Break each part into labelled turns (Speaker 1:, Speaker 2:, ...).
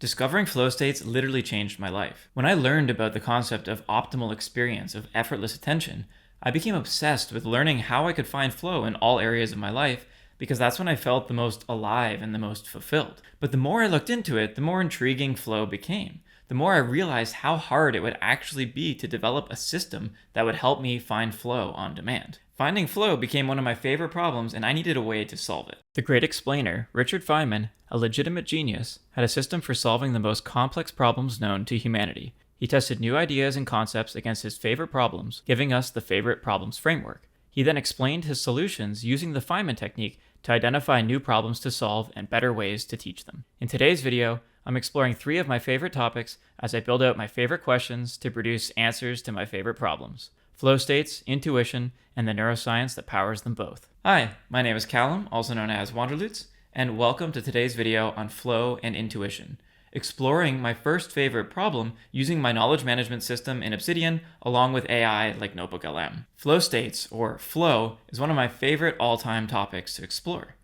Speaker 1: Discovering flow states literally changed my life. When I learned about the concept of optimal experience of effortless attention, I became obsessed with learning how I could find flow in all areas of my life because that's when I felt the most alive and the most fulfilled. But the more I looked into it, the more intriguing flow became. The more I realized how hard it would actually be to develop a system that would help me find flow on demand. Finding flow became one of my favorite problems, and I needed a way to solve it. The great explainer, Richard Feynman, a legitimate genius, had a system for solving the most complex problems known to humanity. He tested new ideas and concepts against his favorite problems, giving us the favorite problems framework. He then explained his solutions using the Feynman technique to identify new problems to solve and better ways to teach them. In today's video, I'm exploring 3 of my favorite topics as I build out my favorite questions to produce answers to my favorite problems: flow states, intuition, and the neuroscience that powers them both. Hi, my name is Callum, also known as Wanderloots, and welcome to today's video on flow and intuition, exploring my first favorite problem using my knowledge management system in Obsidian along with AI like NotebookLM. Flow states, or flow, is one of my favorite all-time topics to explore.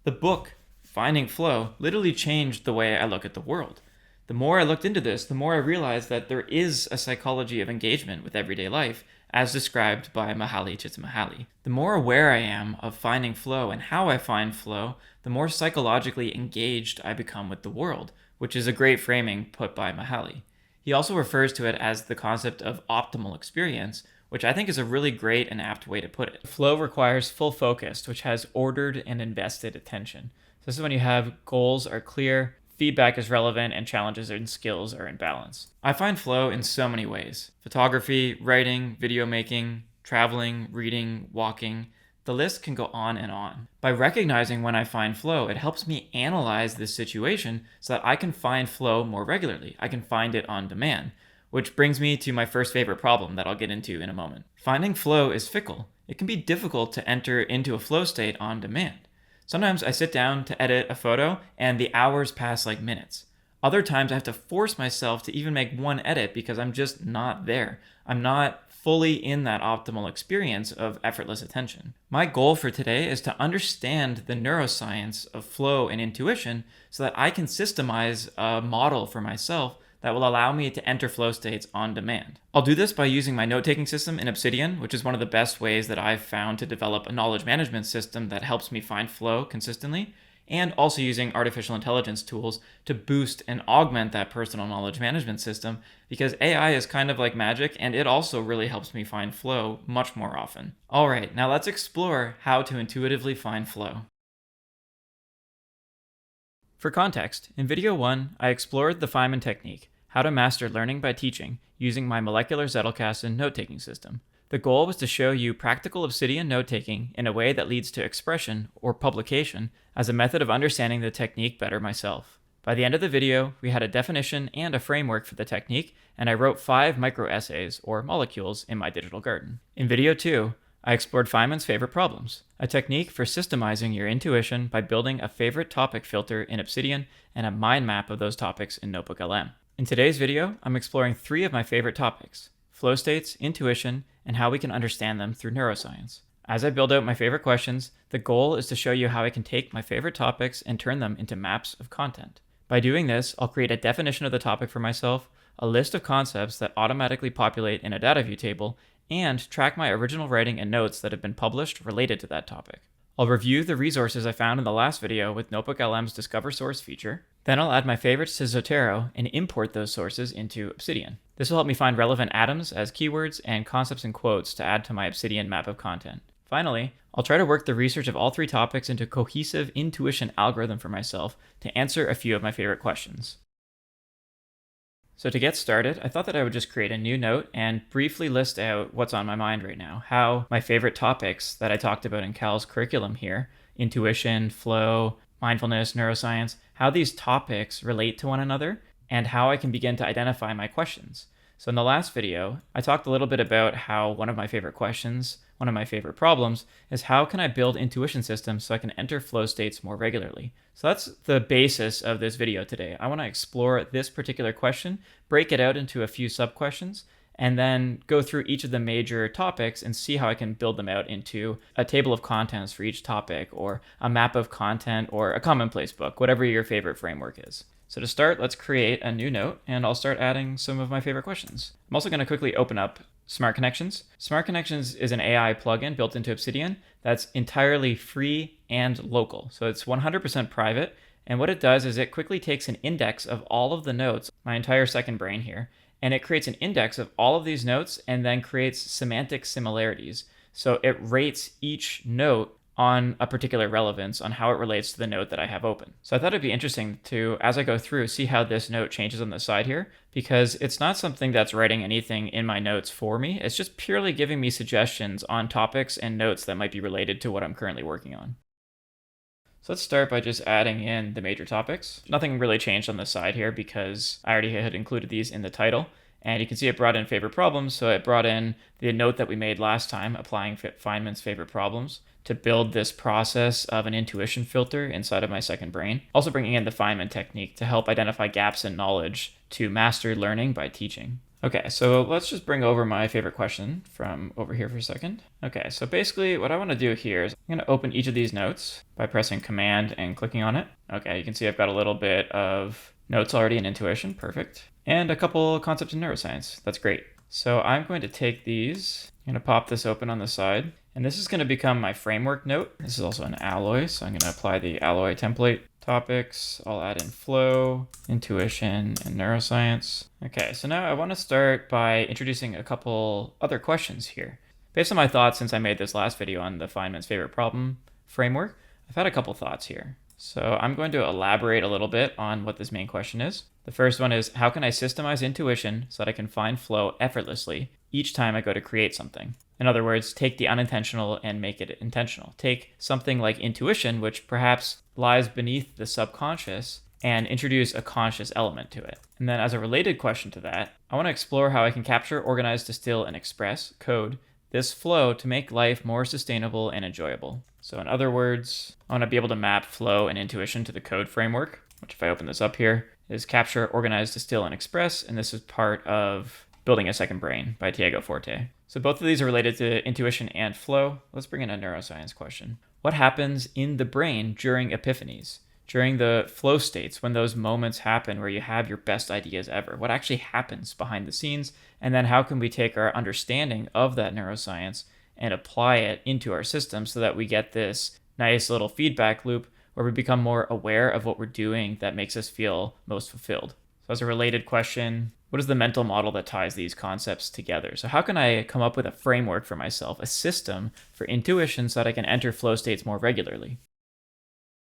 Speaker 1: The book, Finding Flow, literally changed the way I look at the world. The more I looked into this, the more I realized that there is a psychology of engagement with everyday life, as described by Mihaly Csikszentmihalyi. The more aware I am of finding flow and how I find flow, the more psychologically engaged I become with the world, which is a great framing put by Mihaly. He also refers to it as the concept of optimal experience, which I think is a really great and apt way to put it. Flow requires full focus, which has ordered and invested attention. So this is when you have goals are clear, feedback is relevant, and challenges and skills are in balance. I find flow in so many ways: photography, writing, video making, traveling, reading, walking. The list can go on and on. By recognizing when I find flow, it helps me analyze this situation so that I can find flow more regularly. I can find it on demand, which brings me to my first favorite problem that I'll get into in a moment. Finding flow is fickle. It can be difficult to enter into a flow state on demand. Sometimes I sit down to edit a photo and the hours pass like minutes. Other times I have to force myself to even make one edit because I'm just not there. I'm not fully in that optimal experience of effortless attention. My goal for today is to understand the neuroscience of flow and intuition so that I can systemize a model for myself that will allow me to enter flow states on demand. I'll do this by using my note-taking system in Obsidian, which is one of the best ways that I've found to develop a knowledge management system that helps me find flow consistently, and also using artificial intelligence tools to boost and augment that personal knowledge management system, because AI is kind of like magic and it also really helps me find flow much more often. All right, now let's explore how to intuitively find flow. For context, in video 1, I explored the Feynman technique, how to master learning by teaching, using my molecular Zettelkasten note-taking system. The goal was to show you practical Obsidian note-taking in a way that leads to expression, or publication, as a method of understanding the technique better myself. By the end of the video, we had a definition and a framework for the technique, and I wrote 5 micro-essays, or molecules, in my digital garden. In video 2, I explored Feynman's favorite problems, a technique for systemizing your intuition by building a favorite topic filter in Obsidian and a mind map of those topics in NotebookLM. In today's video, I'm exploring 3 of my favorite topics: flow states, intuition, and how we can understand them through neuroscience. As I build out my favorite questions, the goal is to show you how I can take my favorite topics and turn them into maps of content. By doing this, I'll create a definition of the topic for myself, a list of concepts that automatically populate in a Dataview table, and track my original writing and notes that have been published related to that topic. I'll review the resources I found in the last video with NotebookLM's Discover Source feature. Then I'll add my favorites to Zotero and import those sources into Obsidian. This will help me find relevant atoms as keywords and concepts and quotes to add to my Obsidian map of content. Finally, I'll try to work the research of all 3 topics into a cohesive intuition algorithm for myself to answer a few of my favorite questions. So to get started, I thought that I would just create a new note and briefly list out what's on my mind right now, how my favorite topics that I talked about in Cal's curriculum here, intuition, flow, mindfulness, neuroscience, how these topics relate to one another, and how I can begin to identify my questions. So in the last video, I talked a little bit about how one of my favorite questions, one of my favorite problems, is how can I build intuition systems so I can enter flow states more regularly? So that's the basis of this video today. I want to explore this particular question, break it out into a few sub-questions, and then go through each of the major topics and see how I can build them out into a table of contents for each topic, or a map of content, or a commonplace book, whatever your favorite framework is. So to start, let's create a new note, and I'll start adding some of my favorite questions. I'm also going to quickly open up Smart Connections. Smart Connections is an AI plugin built into Obsidian that's entirely free and local. So it's 100% private. And what it does is it quickly takes an index of all of the notes, my entire second brain here, and it creates an index of all of these notes and then creates semantic similarities. So it rates each note on a particular relevance on how it relates to the note that I have open. So I thought it'd be interesting to, as I go through, see how this note changes on the side here, because it's not something that's writing anything in my notes for me. It's just purely giving me suggestions on topics and notes that might be related to what I'm currently working on. So let's start by just adding in the major topics. Nothing really changed on the side here because I already had included these in the title. And you can see it brought in favorite problems. So it brought in the note that we made last time, applying Feynman's favorite problems, to build this process of an intuition filter inside of my second brain. Also bringing in the Feynman technique to help identify gaps in knowledge to master learning by teaching. Okay, so let's just bring over my favorite question from over here for a second. Okay, so basically what I want to do here is I'm going to open each of these notes by pressing Command and clicking on it. Okay, you can see I've got a little bit of notes already in intuition, perfect. And a couple concepts in neuroscience, that's great. So I'm going to take these, I'm going to pop this open on the side, and this is going to become my framework note. This is also an alloy, so I'm going to apply the alloy template. Topics, I'll add in flow, intuition, and neuroscience. Okay, so now I want to start by introducing a couple other questions here. Based on my thoughts since I made this last video on the Feynman's favorite problem framework, I've had a couple thoughts here. So I'm going to elaborate a little bit on what this main question is. The first one is, how can I systemize intuition so that I can find flow effortlessly each time I go to create something? In other words, take the unintentional and make it intentional. Take something like intuition, which perhaps lies beneath the subconscious, and introduce a conscious element to it. And then as a related question to that, I want to explore how I can capture, organize, distill, and express, code, this flow to make life more sustainable and enjoyable. So in other words, I want to be able to map flow and intuition to the code framework, which if I open this up here, is capture, organize, distill, and express. And this is part of Building a Second Brain by Tiago Forte. So both of these are related to intuition and flow. Let's bring in a neuroscience question. What happens in the brain during epiphanies, during the flow states, when those moments happen where you have your best ideas ever? What actually happens behind the scenes? And then how can we take our understanding of that neuroscience and apply it into our system so that we get this nice little feedback loop where we become more aware of what we're doing that makes us feel most fulfilled? So as a related question, what is the mental model that ties these concepts together? So how can I come up with a framework for myself, a system for intuition so that I can enter flow states more regularly?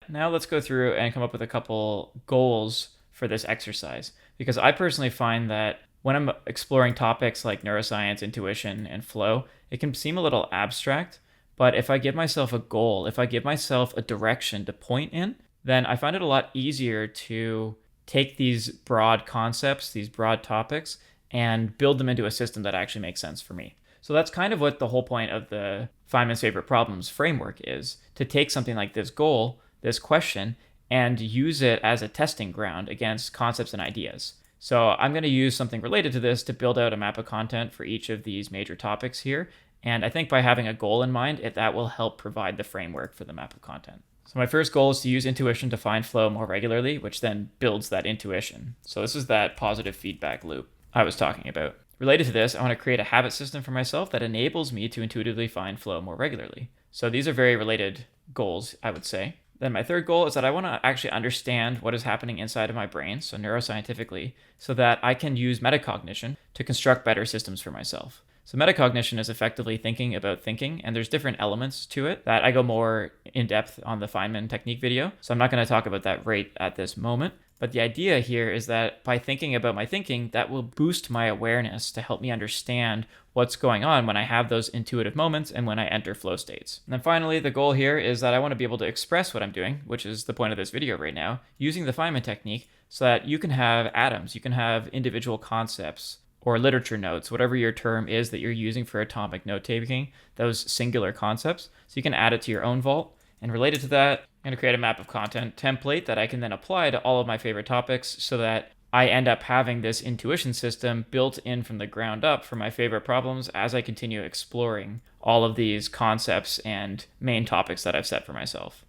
Speaker 1: Now let's go through and come up with a couple goals for this exercise, because I personally find that when I'm exploring topics like neuroscience, intuition, and flow, it can seem a little abstract, but if I give myself a goal, if I give myself a direction to point in, then I find it a lot easier to take these broad concepts, these broad topics, and build them into a system that actually makes sense for me. So that's kind of what the whole point of the Feynman's favorite problems framework is, to take something like this goal, this question, and use it as a testing ground against concepts and ideas. So I'm going to use something related to this to build out a map of content for each of these major topics here. And I think by having a goal in mind, that will help provide the framework for the map of content. So my first goal is to use intuition to find flow more regularly, which then builds that intuition. So this is that positive feedback loop I was talking about. Related to this, I want to create a habit system for myself that enables me to intuitively find flow more regularly. So these are very related goals, I would say. Then my third goal is that I want to actually understand what is happening inside of my brain, so neuroscientifically, so that I can use metacognition to construct better systems for myself. So metacognition is effectively thinking about thinking, and there's different elements to it that I go more in depth on the Feynman technique video. So I'm not going to talk about that right at this moment. But the idea here is that by thinking about my thinking, that will boost my awareness to help me understand what's going on when I have those intuitive moments and when I enter flow states. And then finally, the goal here is that I want to be able to express what I'm doing, which is the point of this video right now, using the Feynman technique so that you can have atoms, you can have individual concepts, or literature notes, whatever your term is that you're using for atomic note-taking, those singular concepts. So you can add it to your own vault. And related to that, I'm going to create a map of content template that I can then apply to all of my favorite topics so that I end up having this intuition system built in from the ground up for my favorite problems as I continue exploring all of these concepts and main topics that I've set for myself.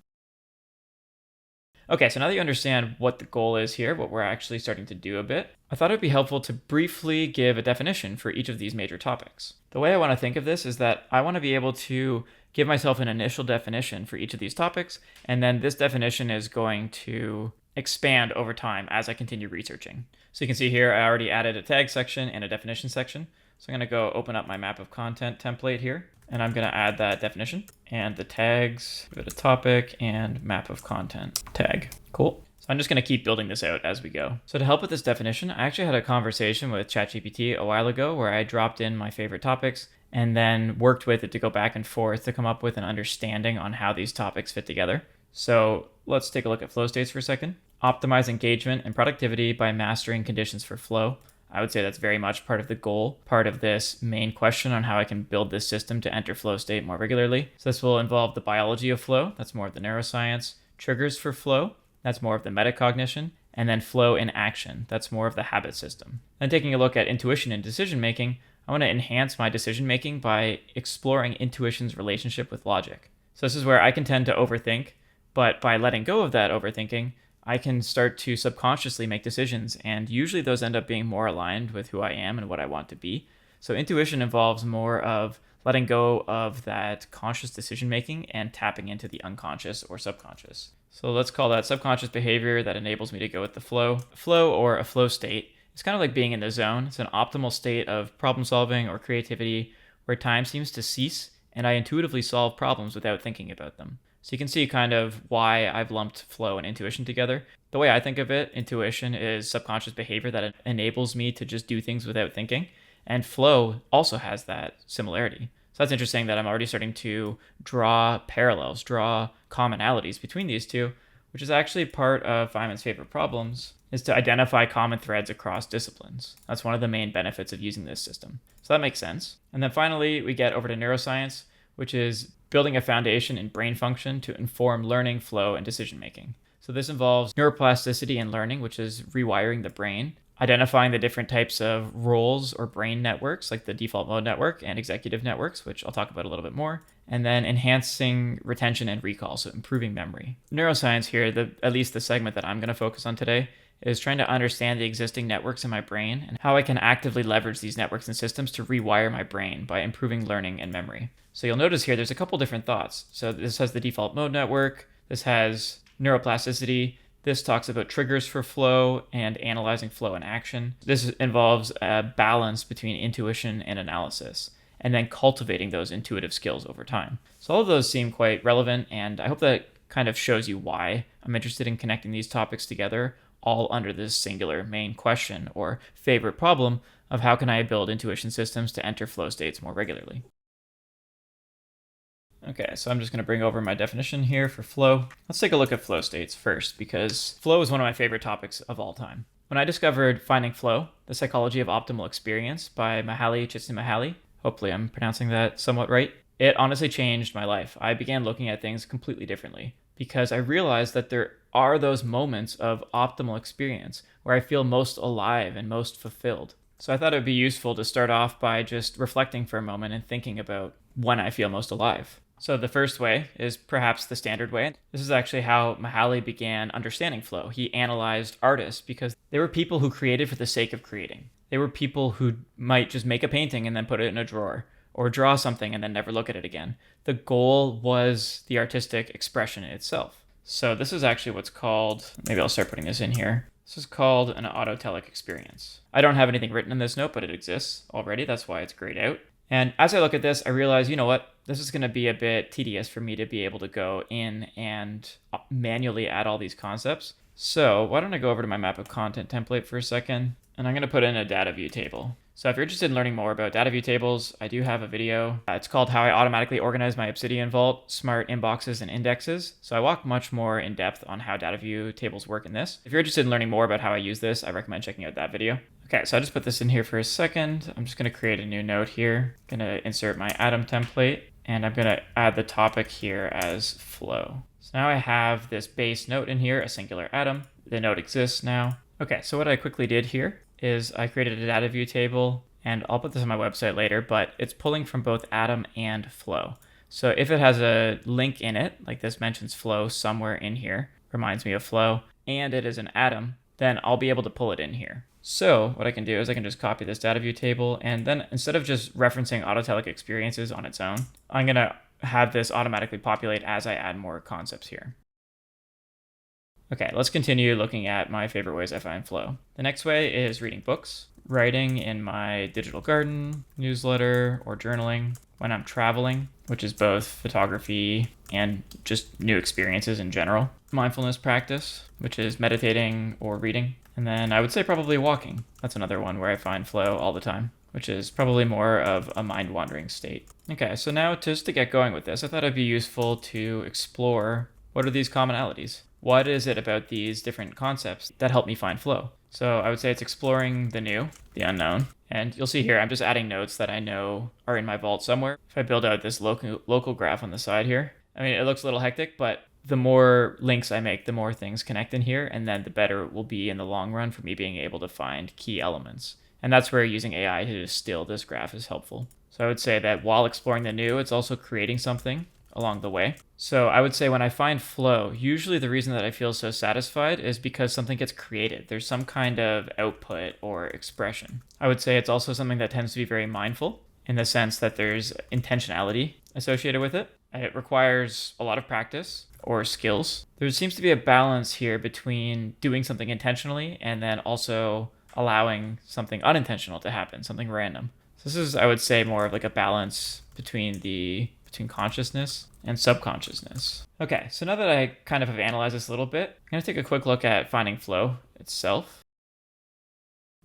Speaker 1: Okay, so now that you understand what the goal is here, what we're actually starting to do a bit, I thought it would be helpful to briefly give a definition for each of these major topics. The way I want to think of this is that I want to be able to give myself an initial definition for each of these topics, and then this definition is going to expand over time as I continue researching. So you can see here I already added a tag section and a definition section. So I'm going to go open up my map of content template here, and I'm going to add that definition and the tags, give it a topic and map of content tag. Cool. So I'm just going to keep building this out as we go. So to help with this definition, I actually had a conversation with ChatGPT a while ago where I dropped in my favorite topics and then worked with it to go back and forth to come up with an understanding on how these topics fit together. So let's take a look at flow states for a second. Optimize engagement and productivity by mastering conditions for flow. I would say that's very much part of the goal, part of this main question on how I can build this system to enter flow state more regularly. So this will involve the biology of flow. That's more of the neuroscience. Triggers for flow. That's more of the metacognition. And then flow in action. That's more of the habit system. Then taking a look at intuition and decision making, I want to enhance my decision making by exploring intuition's relationship with logic. So this is where I can tend to overthink, but by letting go of that overthinking, I can start to subconsciously make decisions, and usually those end up being more aligned with who I am and what I want to be. So intuition involves more of letting go of that conscious decision making and tapping into the unconscious or subconscious. So let's call that subconscious behavior that enables me to go with the flow. Flow, or a flow state, is kind of like being in the zone. It's an optimal state of problem solving or creativity where time seems to cease and I intuitively solve problems without thinking about them. So you can see kind of why I've lumped flow and intuition together. The way I think of it, intuition is subconscious behavior that enables me to just do things without thinking. And flow also has that similarity. So that's interesting that I'm already starting to draw parallels, draw commonalities between these two, which is actually part of Feynman's favorite problems, is to identify common threads across disciplines. That's one of the main benefits of using this system. So that makes sense. And then finally, we get over to neuroscience, which is building a foundation in brain function to inform learning, flow, and decision making. So this involves neuroplasticity and learning, which is rewiring the brain, identifying the different types of roles or brain networks, like the default mode network and executive networks, which I'll talk about a little bit more, and then enhancing retention and recall, so improving memory. Neuroscience here, at least the segment that I'm going to focus on today, is trying to understand the existing networks in my brain and how I can actively leverage these networks and systems to rewire my brain by improving learning and memory. So you'll notice here there's a couple different thoughts. So this has the default mode network, this has neuroplasticity, this talks about triggers for flow and analyzing flow in action. This involves a balance between intuition and analysis, and then cultivating those intuitive skills over time. So all of those seem quite relevant, and I hope that kind of shows you why I'm interested in connecting these topics together, all under this singular main question or favorite problem of how can I build intuition systems to enter flow states more regularly. Okay, so I'm just going to bring over my definition here for flow. Let's take a look at flow states first, because flow is one of my favorite topics of all time. When I discovered Finding Flow, The Psychology of Optimal Experience by Mihaly Csikszentmihalyi, hopefully I'm pronouncing that somewhat right, it honestly changed my life. I began looking at things completely differently because I realized that there are those moments of optimal experience where I feel most alive and most fulfilled. So I thought it would be useful to start off by just reflecting for a moment and thinking about when I feel most alive. So the first way is perhaps the standard way. This is actually how Mihaly began understanding flow. He analyzed artists because they were people who created for the sake of creating. They were people who might just make a painting and then put it in a drawer, or draw something and then never look at it again. The goal was the artistic expression itself. So this is actually what's called, maybe I'll start putting this in here. This is called an autotelic experience. I don't have anything written in this note, but it exists already. That's why it's grayed out. And as I look at this, I realize, you know what? This is going to be a bit tedious for me to be able to go in and manually add all these concepts. So why don't I go over to my map of content template for a second, and I'm going to put in a Dataview table. So if you're interested in learning more about Dataview tables, I do have a video. It's called How I Automatically Organize My Obsidian Vault, Smart Inboxes and Indexes. So I walk much more in depth on how Dataview tables work in this. If you're interested in learning more about how I use this, I recommend checking out that video. Okay, so I just put this in here for a second. I'm just going to create a new note here. I'm going to insert my Atom template, and I'm going to add the topic here as flow. So now I have this base note in here, a singular atom. The note exists now. Okay, so what I quickly did here is I created a Dataview table, and I'll put this on my website later, but it's pulling from both Atom and Flow. So if it has a link in it, like this mentions Flow somewhere in here, reminds me of flow, and it is an atom, then I'll be able to pull it in here. So what I can do is I can just copy this Dataview table, and then instead of just referencing autotelic experiences on its own, I'm going to have this automatically populate as I add more concepts here. Okay, let's continue looking at my favorite ways I find flow. The next way is reading books, writing in my digital garden, newsletter, or journaling, when I'm traveling, which is both photography and just new experiences in general. Mindfulness practice, which is meditating or reading. And then I would say probably walking. That's another one where I find flow all the time, which is probably more of a mind-wandering state. Okay, so now just to get going with this, I thought it'd be useful to explore what are these commonalities? What is it about these different concepts that help me find flow? So I would say it's exploring the new, the unknown. And you'll see here, I'm just adding notes that I know are in my vault somewhere. If I build out this local graph on the side here, I mean, it looks a little hectic, but the more links I make, the more things connect in here, and then the better it will be in the long run for me being able to find key elements. And that's where using AI to distill this graph is helpful. So I would say that while exploring the new, it's also creating something along the way. So I would say when I find flow, usually the reason that I feel so satisfied is because something gets created. There's some kind of output or expression. I would say it's also something that tends to be very mindful in the sense that there's intentionality associated with it. It requires a lot of practice or skills. There seems to be a balance here between doing something intentionally and then also allowing something unintentional to happen, something random. So this is, I would say, more of like a balance between consciousness and subconsciousness. Okay, so now that I kind of have analyzed this a little bit, I'm going to take a quick look at finding flow itself.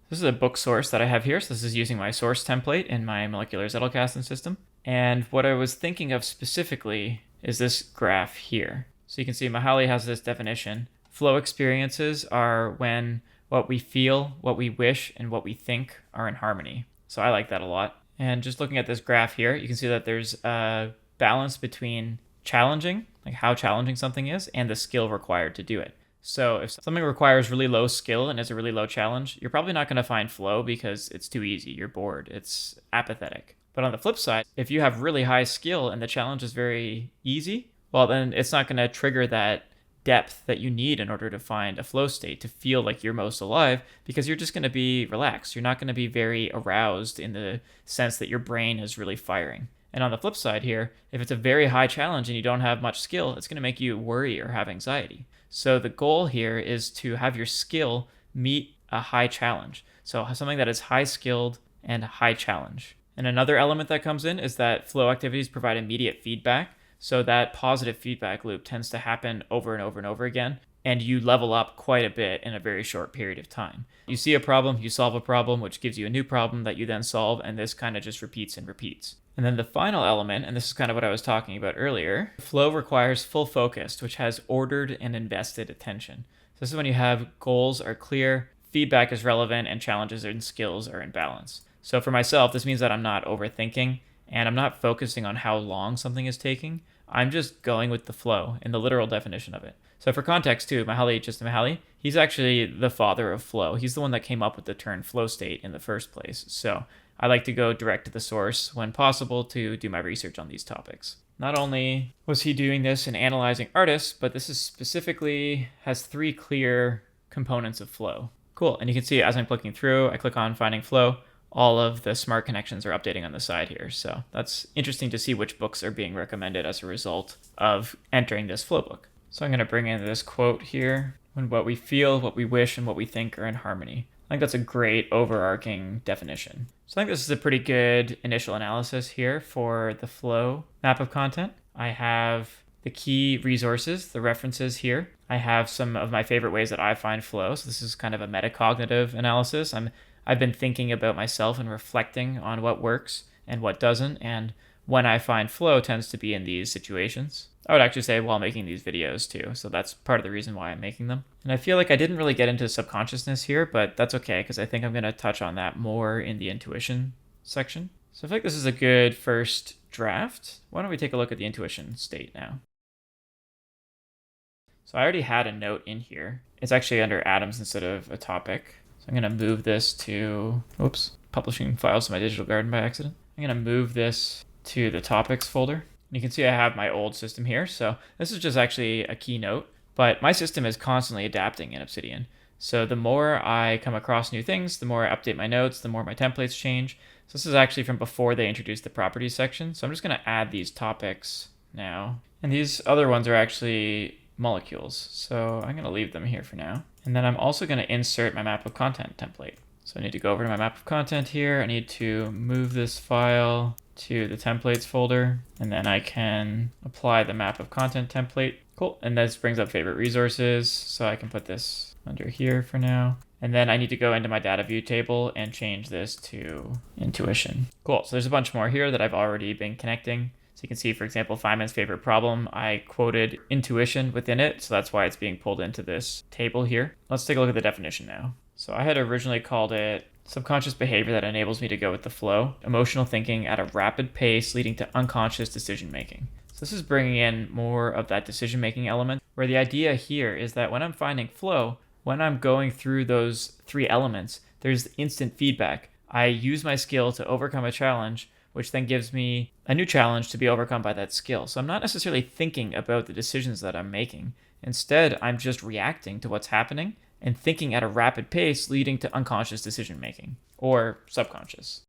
Speaker 1: This is a book source that I have here. So this is using my source template in my molecular Zettelkasten system. And what I was thinking of specifically is this graph here. So you can see Mihaly has this definition. Flow experiences are when what we feel, what we wish, and what we think are in harmony. So I like that a lot. And just looking at this graph here, you can see that there's a balance between challenging, like how challenging something is, and the skill required to do it. So if something requires really low skill and is a really low challenge, you're probably not going to find flow because it's too easy. You're bored. It's apathetic. But on the flip side, if you have really high skill and the challenge is very easy, well, then it's not going to trigger that depth that you need in order to find a flow state to feel like you're most alive, because you're just going to be relaxed. You're not going to be very aroused in the sense that your brain is really firing. And on the flip side here, if it's a very high challenge and you don't have much skill, it's going to make you worry or have anxiety. So the goal here is to have your skill meet a high challenge. So something that is high skilled and high challenge. And another element that comes in is that flow activities provide immediate feedback. So that positive feedback loop tends to happen over and over and over again, and you level up quite a bit in a very short period of time. You see a problem, you solve a problem, which gives you a new problem that you then solve, and this kind of just repeats and repeats. And then the final element, and this is kind of what I was talking about earlier, flow requires full focus, which has ordered and invested attention. So this is when you have goals are clear, feedback is relevant, and challenges and skills are in balance. So for myself, this means that I'm not overthinking, and I'm not focusing on how long something is taking. I'm just going with the flow in the literal definition of it. So for context too, Mihaly, he's actually the father of flow. He's the one that came up with the term flow state in the first place. So I like to go direct to the source when possible to do my research on these topics. Not only was he doing this in analyzing artists, but this is specifically has 3 clear components of flow. Cool, and you can see as I'm clicking through, I click on finding flow, all of the smart connections are updating on the side here. So that's interesting to see which books are being recommended as a result of entering this flow book. So I'm going to bring in this quote here. When what we feel, what we wish, and what we think are in harmony. I think that's a great overarching definition. So I think this is a pretty good initial analysis here for the flow map of content. I have the key resources, the references here. I have some of my favorite ways that I find flow. So this is kind of a metacognitive analysis. I've been thinking about myself and reflecting on what works and what doesn't. And when I find flow tends to be in these situations. I would actually say while making these videos too. So that's part of the reason why I'm making them. And I feel like I didn't really get into subconsciousness here, but that's okay because I think I'm going to touch on that more in the intuition section. So I feel like this is a good first draft. Why don't we take a look at the intuition state now? So I already had a note in here. It's actually under atoms instead of a topic. So I'm going to move this to, publishing files to my digital garden by accident. I'm going to move this to the topics folder. And you can see I have my old system here. So this is just actually a keynote, But my system is constantly adapting in Obsidian. So the more I come across new things, the more I update my notes, the more my templates change. So this is actually from before they introduced the properties section. So I'm just going to add these topics now. And these other ones are actually molecules. So I'm going to leave them here for now. And then I'm also going to insert my map of content template. So I need to go over to my map of content here. I need to move this file to the templates folder, and then I can apply the map of content template. Cool. And this brings up favorite resources. So I can put this under here for now. And then I need to go into my Dataview table and change this to Intuition. Cool. So there's a bunch more here that I've already been connecting. So you can see, for example, Feynman's favorite problem, I quoted intuition within it. So that's why it's being pulled into this table here. Let's take a look at the definition now. So I had originally called it subconscious behavior that enables me to go with the flow, emotional thinking at a rapid pace leading to unconscious decision making. So this is bringing in more of that decision making element, where the idea here is that when I'm finding flow, when I'm going through those three elements, there's instant feedback. I use my skill to overcome a challenge, which then gives me a new challenge to be overcome by that skill. So I'm not necessarily thinking about the decisions that I'm making. Instead, I'm just reacting to what's happening and thinking at a rapid pace, leading to unconscious decision making, or subconscious.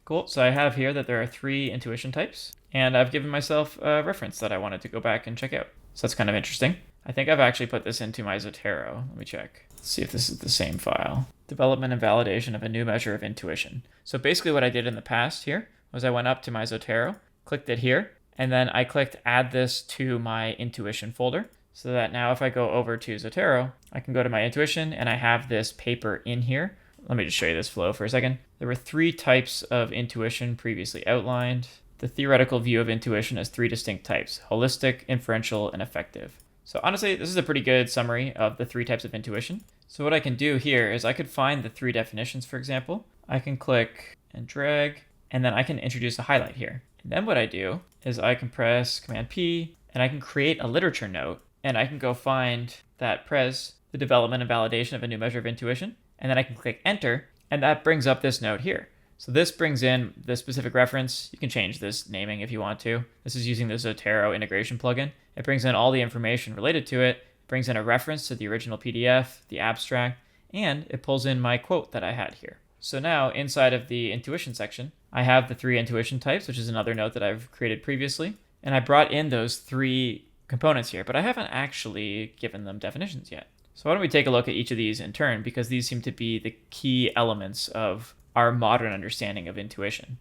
Speaker 1: Cool, so I have here that there are 3 intuition types, and I've given myself a reference that I wanted to go back and check out. So that's kind of interesting. I think I've actually put this into my Zotero. Let me check. Let's see if this is the same file. Development and validation of a new measure of intuition. So basically what I did in the past here was I went up to my Zotero, clicked it here, and then I clicked add this to my intuition folder. So that now if I go over to Zotero, I can go to my intuition and I have this paper in here. Let me just show you this flow for a second. There were 3 types of intuition previously outlined. The theoretical view of intuition has 3 distinct types: holistic, inferential, and effective. So honestly, this is a pretty good summary of the 3 types of intuition. So what I can do here is I could find the 3 definitions, for example. I can click and drag, and then I can introduce a highlight here. And then what I do is I can press Command P, and I can create a literature note, and I can go find that the development and validation of a new measure of intuition, and then I can click enter, and that brings up this note here. So this brings in the specific reference. You can change this naming if you want to. This is using the Zotero integration plugin. It brings in all the information related to it, brings in a reference to the original PDF, the abstract, and it pulls in my quote that I had here. So now inside of the intuition section, I have the 3 intuition types, which is another note that I've created previously. And I brought in those 3 components here, but I haven't actually given them definitions yet. So why don't we take a look at each of these in turn, because these seem to be the key elements of our modern understanding of intuition.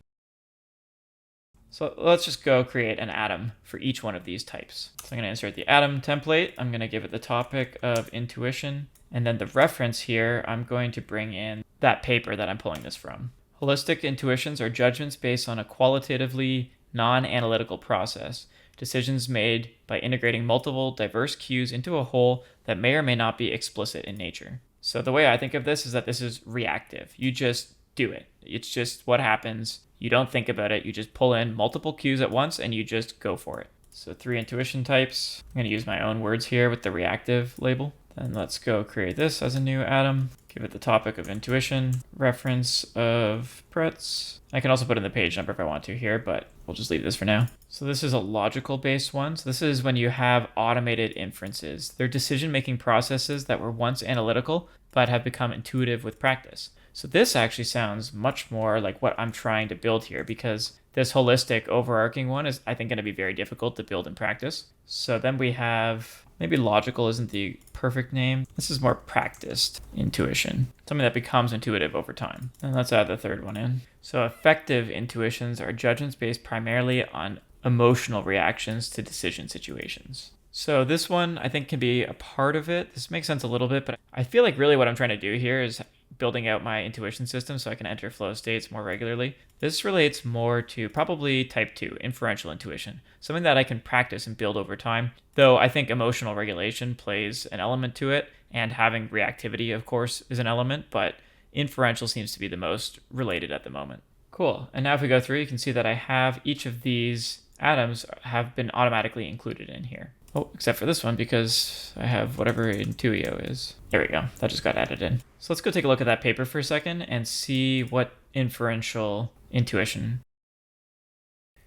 Speaker 1: So let's just go create an atom for each one of these types. So I'm going to insert the atom template. I'm going to give it the topic of intuition. And then the reference here, I'm going to bring in that paper that I'm pulling this from. Holistic intuitions are judgments based on a qualitatively non-analytical process. Decisions made by integrating multiple diverse cues into a whole that may or may not be explicit in nature. So the way I think of this is that this is reactive. You just do it. It's just what happens. You don't think about it. You just pull in multiple cues at once and you just go for it. So 3 intuition types. I'm going to use my own words here with the reactive label. Then let's go create this as a new atom. Give it the topic of intuition, reference of Pretz. I can also put in the page number if I want to here, but we'll just leave this for now. So this is a logical based one. So this is when you have automated inferences. They're decision-making processes that were once analytical, but have become intuitive with practice. So this actually sounds much more like what I'm trying to build here, because this holistic overarching one is, I think, going to be very difficult to build in practice. So then we have, maybe logical isn't the perfect name. This is more practiced intuition, something that becomes intuitive over time. And let's add the 3rd one in. So effective intuitions are judgments based primarily on emotional reactions to decision situations. So this one I think can be a part of it. This makes sense a little bit, but I feel like really what I'm trying to do here is building out my intuition system so I can enter flow states more regularly. This relates more to probably type 2, inferential intuition, something that I can practice and build over time, though I think emotional regulation plays an element to it, and having reactivity, of course, is an element, but inferential seems to be the most related at the moment. Cool, and now if we go through, you can see that I have each of these atoms have been automatically included in here. Oh, except for this one, because I have whatever Intuio is. There we go. That just got added in. So let's go take a look at that paper for a second and see what inferential intuition.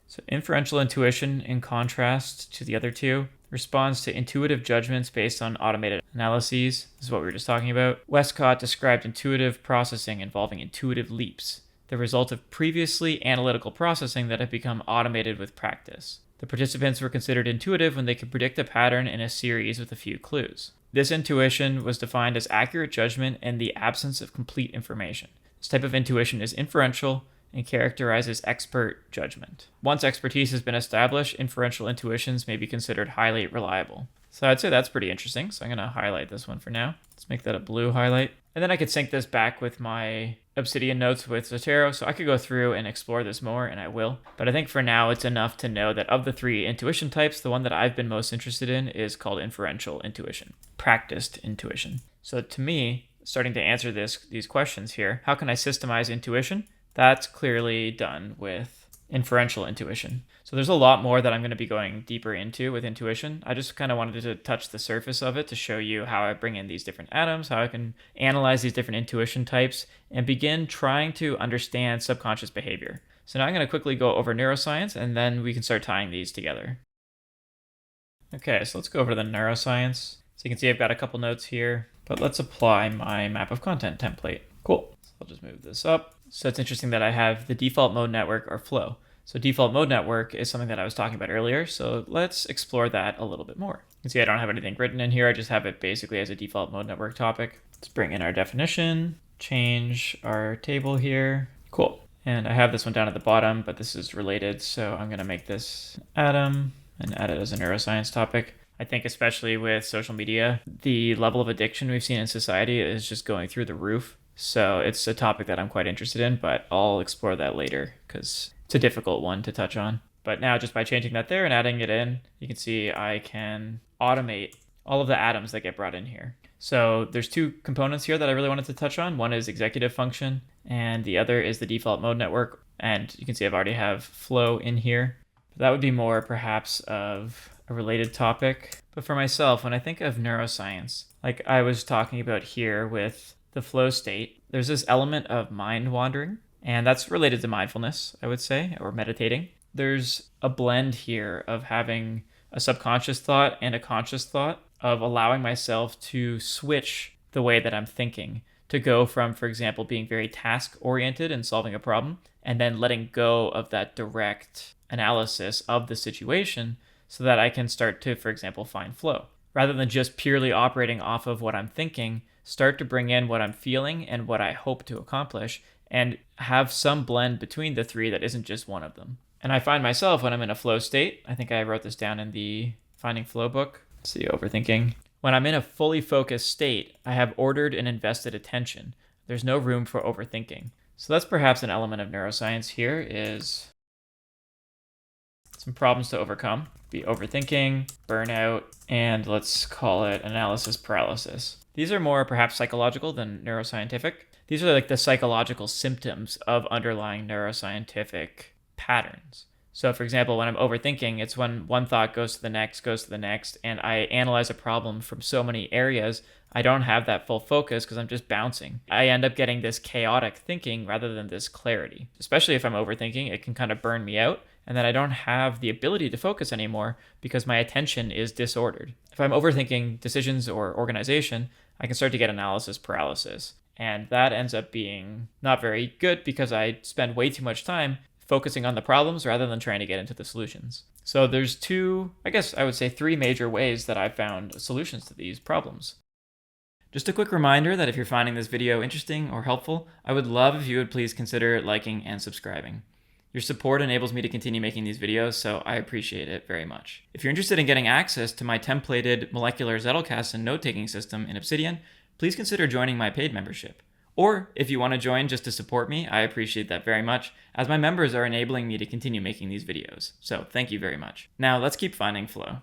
Speaker 1: So inferential intuition, in contrast to the other 2, responds to intuitive judgments based on automated analyses. This is what we were just talking about. Westcott described intuitive processing involving intuitive leaps, the result of previously analytical processing that had become automated with practice. The participants were considered intuitive when they could predict a pattern in a series with a few clues. This intuition was defined as accurate judgment in the absence of complete information. This type of intuition is inferential and characterizes expert judgment. Once expertise has been established, inferential intuitions may be considered highly reliable. So I'd say that's pretty interesting. So I'm going to highlight this one for now. Let's make that a blue highlight. And then I could sync this back with my Obsidian notes with Zotero. So I could go through and explore this more, and I will. But I think for now, it's enough to know that of the three intuition types, the one that I've been most interested in is called inferential intuition, practiced intuition. So to me, starting to answer these questions here, how can I systemize intuition? That's clearly done with inferential intuition. So there's a lot more that I'm going to be going deeper into with intuition. I just kind of wanted to touch the surface of it to show you how I bring in these different atoms, how I can analyze these different intuition types, and begin trying to understand subconscious behavior. So now I'm going to quickly go over neuroscience, and then we can start tying these together. Okay, so let's go over to the neuroscience. So you can see I've got a couple notes here, but let's apply my map of content template. Cool. So I'll just move this up. So it's interesting that I have the default mode network or flow. So default mode network is something that I was talking about earlier. So let's explore that a little bit more. You can see I don't have anything written in here. I just have it basically as a default mode network topic. Let's bring in our definition, change our table here. Cool. And I have this one down at the bottom, but this is related. So I'm going to make this atom and add it as a neuroscience topic. I think especially with social media, the level of addiction we've seen in society is just going through the roof. So it's a topic that I'm quite interested in, but I'll explore that later because it's a difficult one to touch on. But now just by changing that there and adding it in, you can see I can automate all of the atoms that get brought in here. So there's two components here that I really wanted to touch on. One is executive function, and the other is the default mode network. And you can see I've already have flow in here. But that would be more perhaps of a related topic. But for myself, when I think of neuroscience, like I was talking about here with the flow state, there's this element of mind wandering, and that's related to mindfulness, I would say, or meditating. There's a blend here of having a subconscious thought and a conscious thought, of allowing myself to switch the way that I'm thinking, to go from, for example, being very task-oriented and solving a problem, and then letting go of that direct analysis of the situation so that I can start to, for example, find flow. Rather than just purely operating off of what I'm thinking, start to bring in what I'm feeling and what I hope to accomplish, and have some blend between the three that isn't just one of them. And I find myself when I'm in a flow state, I think I wrote this down in the Finding Flow book. Let's see, overthinking. When I'm in a fully focused state, I have ordered and invested attention. There's no room for overthinking. So that's perhaps an element of neuroscience here, is some problems to overcome. Be overthinking, burnout, and let's call it analysis paralysis. These are more perhaps psychological than neuroscientific. These are like the psychological symptoms of underlying neuroscientific patterns. So for example, when I'm overthinking, it's when one thought goes to the next, and I analyze a problem from so many areas, I don't have that full focus because I'm just bouncing. I end up getting this chaotic thinking rather than this clarity. Especially if I'm overthinking, it can kind of burn me out, and then I don't have the ability to focus anymore because my attention is disordered. If I'm overthinking decisions or organization, I can start to get analysis paralysis. And that ends up being not very good because I spend way too much time focusing on the problems rather than trying to get into the solutions. So there's three major ways that I've found solutions to these problems. Just a quick reminder that if you're finding this video interesting or helpful, I would love if you would please consider liking and subscribing. Your support enables me to continue making these videos, so I appreciate it very much. If you're interested in getting access to my templated molecular Zettelkasten and note-taking system in Obsidian, please consider joining my paid membership. Or if you want to join just to support me, I appreciate that very much, as my members are enabling me to continue making these videos. So thank you very much. Now let's keep finding flow.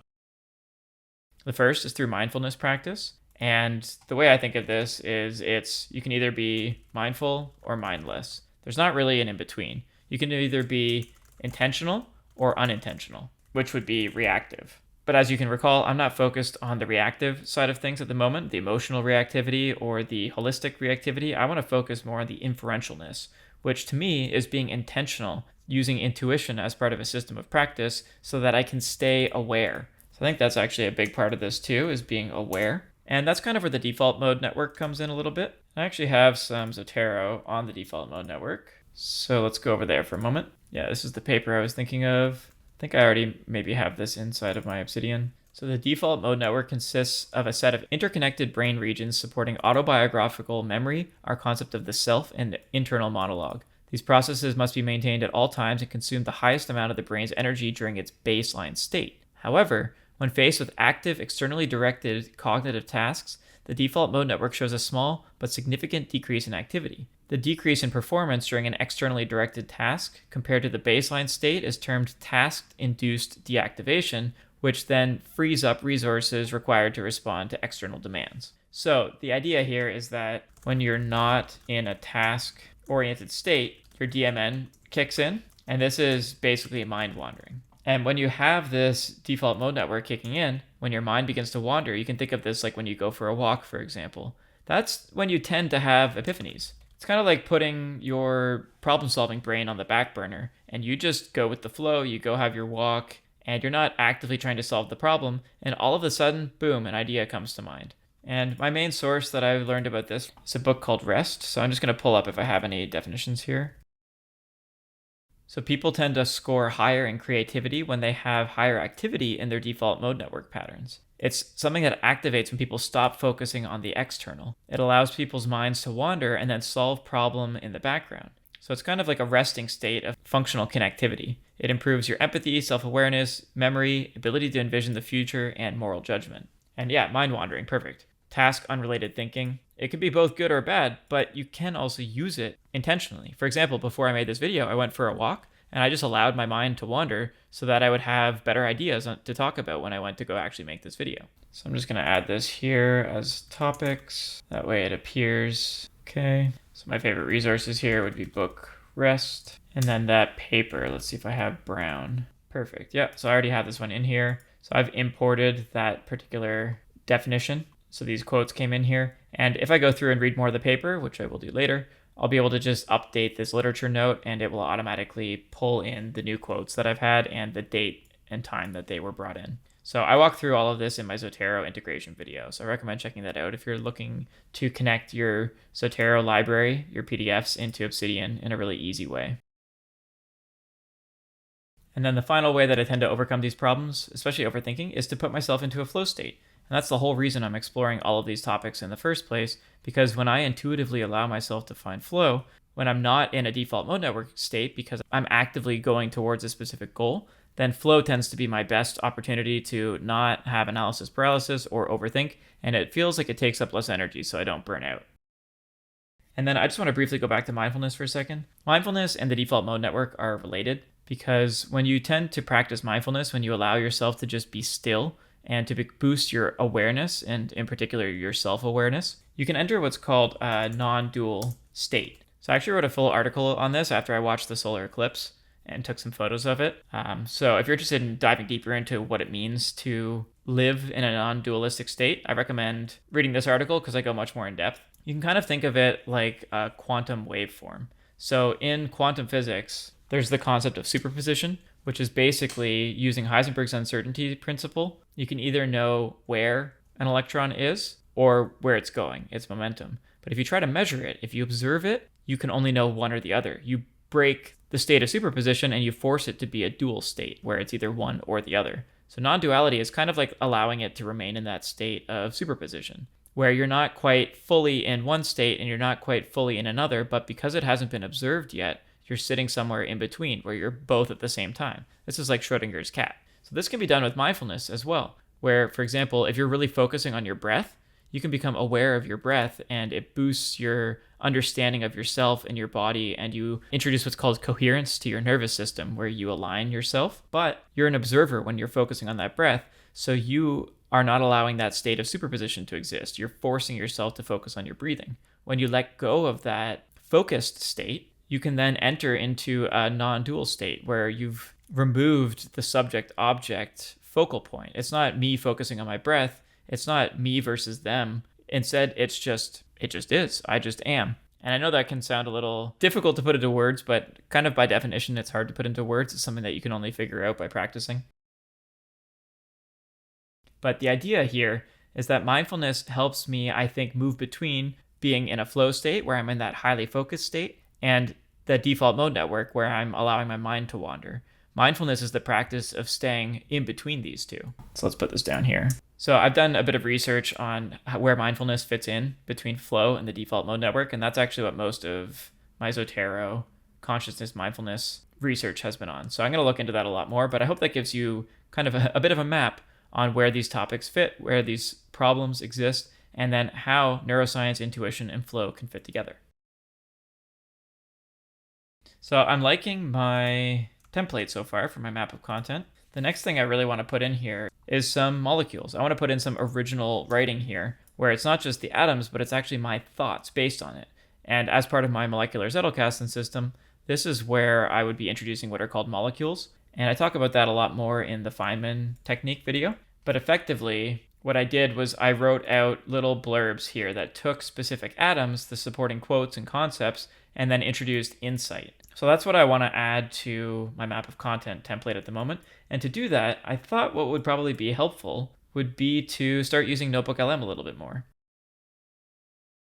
Speaker 1: The first is through mindfulness practice. And the way I think of this is you can either be mindful or mindless. There's not really an in-between. You can either be intentional or unintentional, which would be reactive. But as you can recall, I'm not focused on the reactive side of things at the moment, the emotional reactivity or the holistic reactivity. I want to focus more on the inferentialness, which to me is being intentional, using intuition as part of a system of practice so that I can stay aware, So I think that's actually a big part of this too, is being aware. And that's kind of where the default mode network comes in a little bit. I actually have some Zotero on the default mode network. So let's go over there for a moment. Yeah, this is the paper I was thinking of. I think I already maybe have this inside of my Obsidian. So the default mode network consists of a set of interconnected brain regions supporting autobiographical memory, our concept of the self, and the internal monologue. These processes must be maintained at all times and consume the highest amount of the brain's energy during its baseline state. However, when faced with active, externally directed cognitive tasks, the default mode network shows a small but significant decrease in activity. The decrease in performance during an externally directed task compared to the baseline state is termed task-induced deactivation, which then frees up resources required to respond to external demands. So the idea here is that when you're not in a task-oriented state, your DMN kicks in, and this is basically mind wandering. And when you have this default mode network kicking in, when your mind begins to wander, you can think of this like when you go for a walk, for example. That's when you tend to have epiphanies. It's kind of like putting your problem-solving brain on the back burner, and you just go with the flow, you go have your walk, and you're not actively trying to solve the problem, and all of a sudden, boom, an idea comes to mind. And my main source that I've learned about this is a book called Rest, so I'm just going to pull up if I have any definitions here. So people tend to score higher in creativity when they have higher activity in their default mode network patterns. It's something that activates when people stop focusing on the external. It allows people's minds to wander and then solve problem in the background. So it's kind of like a resting state of functional connectivity. It improves your empathy, self-awareness, memory, ability to envision the future, and moral judgment. And yeah, mind wandering, perfect. Task-unrelated thinking. It can be both good or bad, but you can also use it intentionally. For example, before I made this video, I went for a walk, and I just allowed my mind to wander so that I would have better ideas to talk about when I went to go actually make this video. So I'm just going to add this here as topics. That way it appears. Okay. So my favorite resources here would be book Rest. And then that paper, let's see if I have brown. Perfect. Yeah, so I already have this one in here. So I've imported that particular definition. So these quotes came in here. And if I go through and read more of the paper, which I will do later, I'll be able to just update this literature note and it will automatically pull in the new quotes that I've had and the date and time that they were brought in. So I walk through all of this in my Zotero integration video. So I recommend checking that out if you're looking to connect your Zotero library, your PDFs, into Obsidian in a really easy way. And then the final way that I tend to overcome these problems, especially overthinking, is to put myself into a flow state. And that's the whole reason I'm exploring all of these topics in the first place, because when I intuitively allow myself to find flow, when I'm not in a default mode network state because I'm actively going towards a specific goal, then flow tends to be my best opportunity to not have analysis paralysis or overthink, and it feels like it takes up less energy so I don't burn out. And then I just want to briefly go back to mindfulness for a second. Mindfulness and the default mode network are related because when you tend to practice mindfulness, when you allow yourself to just be still and to boost your awareness, and in particular your self-awareness, you can enter what's called a non-dual state. So I actually wrote a full article on this after I watched the solar eclipse and took some photos of it. So if you're interested in diving deeper into what it means to live in a non-dualistic state, I recommend reading this article because I go much more in depth. You can kind of think of it like a quantum waveform. So in quantum physics, there's the concept of superposition, which is basically using Heisenberg's uncertainty principle. You can either know where an electron is or where it's going, its momentum. But if you try to measure it, if you observe it, you can only know one or the other. You break the state of superposition and you force it to be a dual state where it's either one or the other. So non-duality is kind of like allowing it to remain in that state of superposition, where you're not quite fully in one state and you're not quite fully in another, but because it hasn't been observed yet, you're sitting somewhere in between where you're both at the same time. This is like Schrodinger's cat. So this can be done with mindfulness as well, where, for example, if you're really focusing on your breath, you can become aware of your breath and it boosts your understanding of yourself and your body, and you introduce what's called coherence to your nervous system, where you align yourself, but you're an observer when you're focusing on that breath, so you are not allowing that state of superposition to exist. You're forcing yourself to focus on your breathing. When you let go of that focused state, you can then enter into a non-dual state where you've removed the subject-object focal point. It's not me focusing on my breath. It's not me versus them. Instead, it just is. I just am. And I know that can sound a little difficult to put into words, but kind of by definition, it's hard to put into words. It's something that you can only figure out by practicing. But the idea here is that mindfulness helps me, I think, move between being in a flow state where I'm in that highly focused state and the default mode network where I'm allowing my mind to wander. Mindfulness is the practice of staying in between these two. So let's put this down here. So I've done a bit of research on where mindfulness fits in between flow and the default mode network, and that's actually what most of my Zotero consciousness mindfulness research has been on. So I'm going to look into that a lot more, but I hope that gives you kind of a bit of a map on where these topics fit, where these problems exist, and then how neuroscience, intuition, and flow can fit together. So I'm liking my template so far for my map of content. The next thing I really want to put in here is some molecules. I want to put in some original writing here, where it's not just the atoms, but it's actually my thoughts based on it. And as part of my molecular Zettelkasten system, this is where I would be introducing what are called molecules. And I talk about that a lot more in the Feynman technique video. But effectively, what I did was I wrote out little blurbs here that took specific atoms, the supporting quotes and concepts, and then introduced insight. So that's what I want to add to my map of content template at the moment. And to do that, I thought what would probably be helpful would be to start using NotebookLM a little bit more.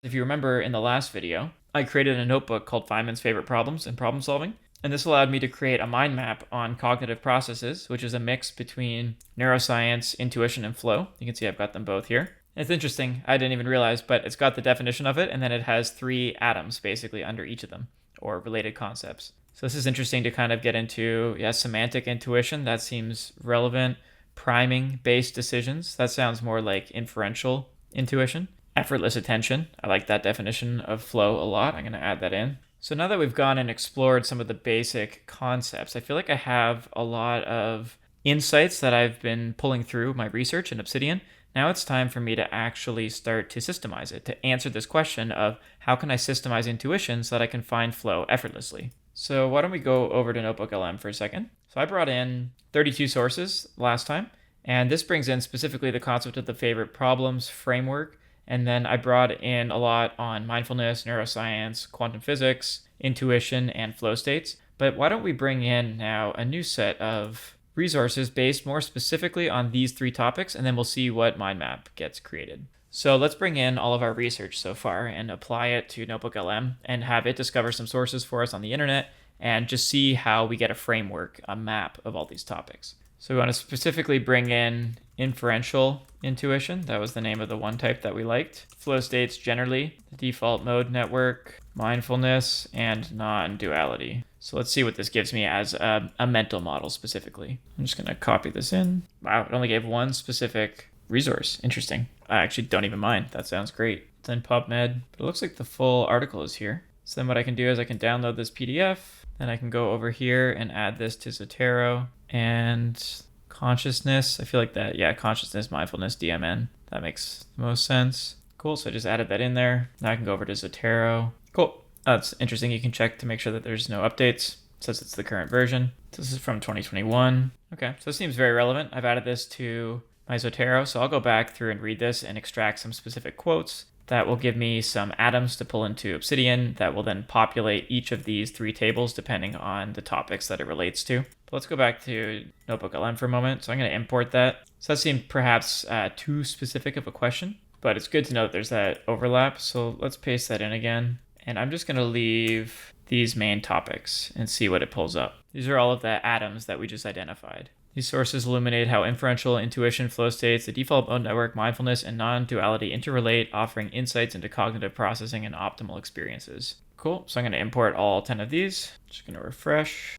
Speaker 1: If you remember in the last video, I created a notebook called Feynman's Favorite Problems and Problem Solving. And this allowed me to create a mind map on cognitive processes, which is a mix between neuroscience, intuition, and flow. You can see I've got them both here. It's interesting, I didn't even realize, but it's got the definition of it, and then it has 3 atoms basically under each of them, or related concepts. So this is interesting to kind of get into, semantic intuition. That seems relevant. Priming-based decisions. That sounds more like inferential intuition. Effortless attention. I like that definition of flow a lot. I'm going to add that in. So now that we've gone and explored some of the basic concepts, I feel like I have a lot of insights that I've been pulling through my research in Obsidian. Now it's time for me to actually start to systemize it, to answer this question of how can I systemize intuition so that I can find flow effortlessly. So why don't we go over to NotebookLM for a second. So I brought in 32 sources last time, and this brings in specifically the concept of the favorite problems framework. And then I brought in a lot on mindfulness, neuroscience, quantum physics, intuition, and flow states. But why don't we bring in now a new set of resources based more specifically on these 3 topics, and then we'll see what mind map gets created. So let's bring in all of our research so far and apply it to NotebookLM and have it discover some sources for us on the internet and just see how we get a framework, a map of all these topics. So we want to specifically bring in inferential intuition. That was the name of the one type that we liked. Flow states generally, the default mode network, mindfulness, and non-duality. So let's see what this gives me as a mental model specifically. I'm just going to copy this in. Wow, it only gave one specific resource. Interesting. I actually don't even mind. That sounds great. It's in PubMed, but it looks like the full article is here. So then what I can do is I can download this PDF. Then I can go over here and add this to Zotero. And consciousness, I feel like that, consciousness, mindfulness, DMN. That makes the most sense. Cool, so I just added that in there. Now I can go over to Zotero. Cool, that's interesting. You can check to make sure that there's no updates. It says it's the current version. This is from 2021. Okay, so it seems very relevant. I've added this to my Zotero, so I'll go back through and read this and extract some specific quotes. That will give me some atoms to pull into Obsidian that will then populate each of these 3 tables depending on the topics that it relates to. But let's go back to NotebookLM for a moment. So I'm going to import that. So that seemed perhaps too specific of a question, but it's good to know that there's that overlap. So let's paste that in again. And I'm just going to leave these main topics and see what it pulls up. These are all of the atoms that we just identified. These sources illuminate how inferential, intuition, flow states, the default mode network, mindfulness, and non-duality interrelate, offering insights into cognitive processing and optimal experiences. Cool. So I'm going to import all 10 of these. Just going to refresh.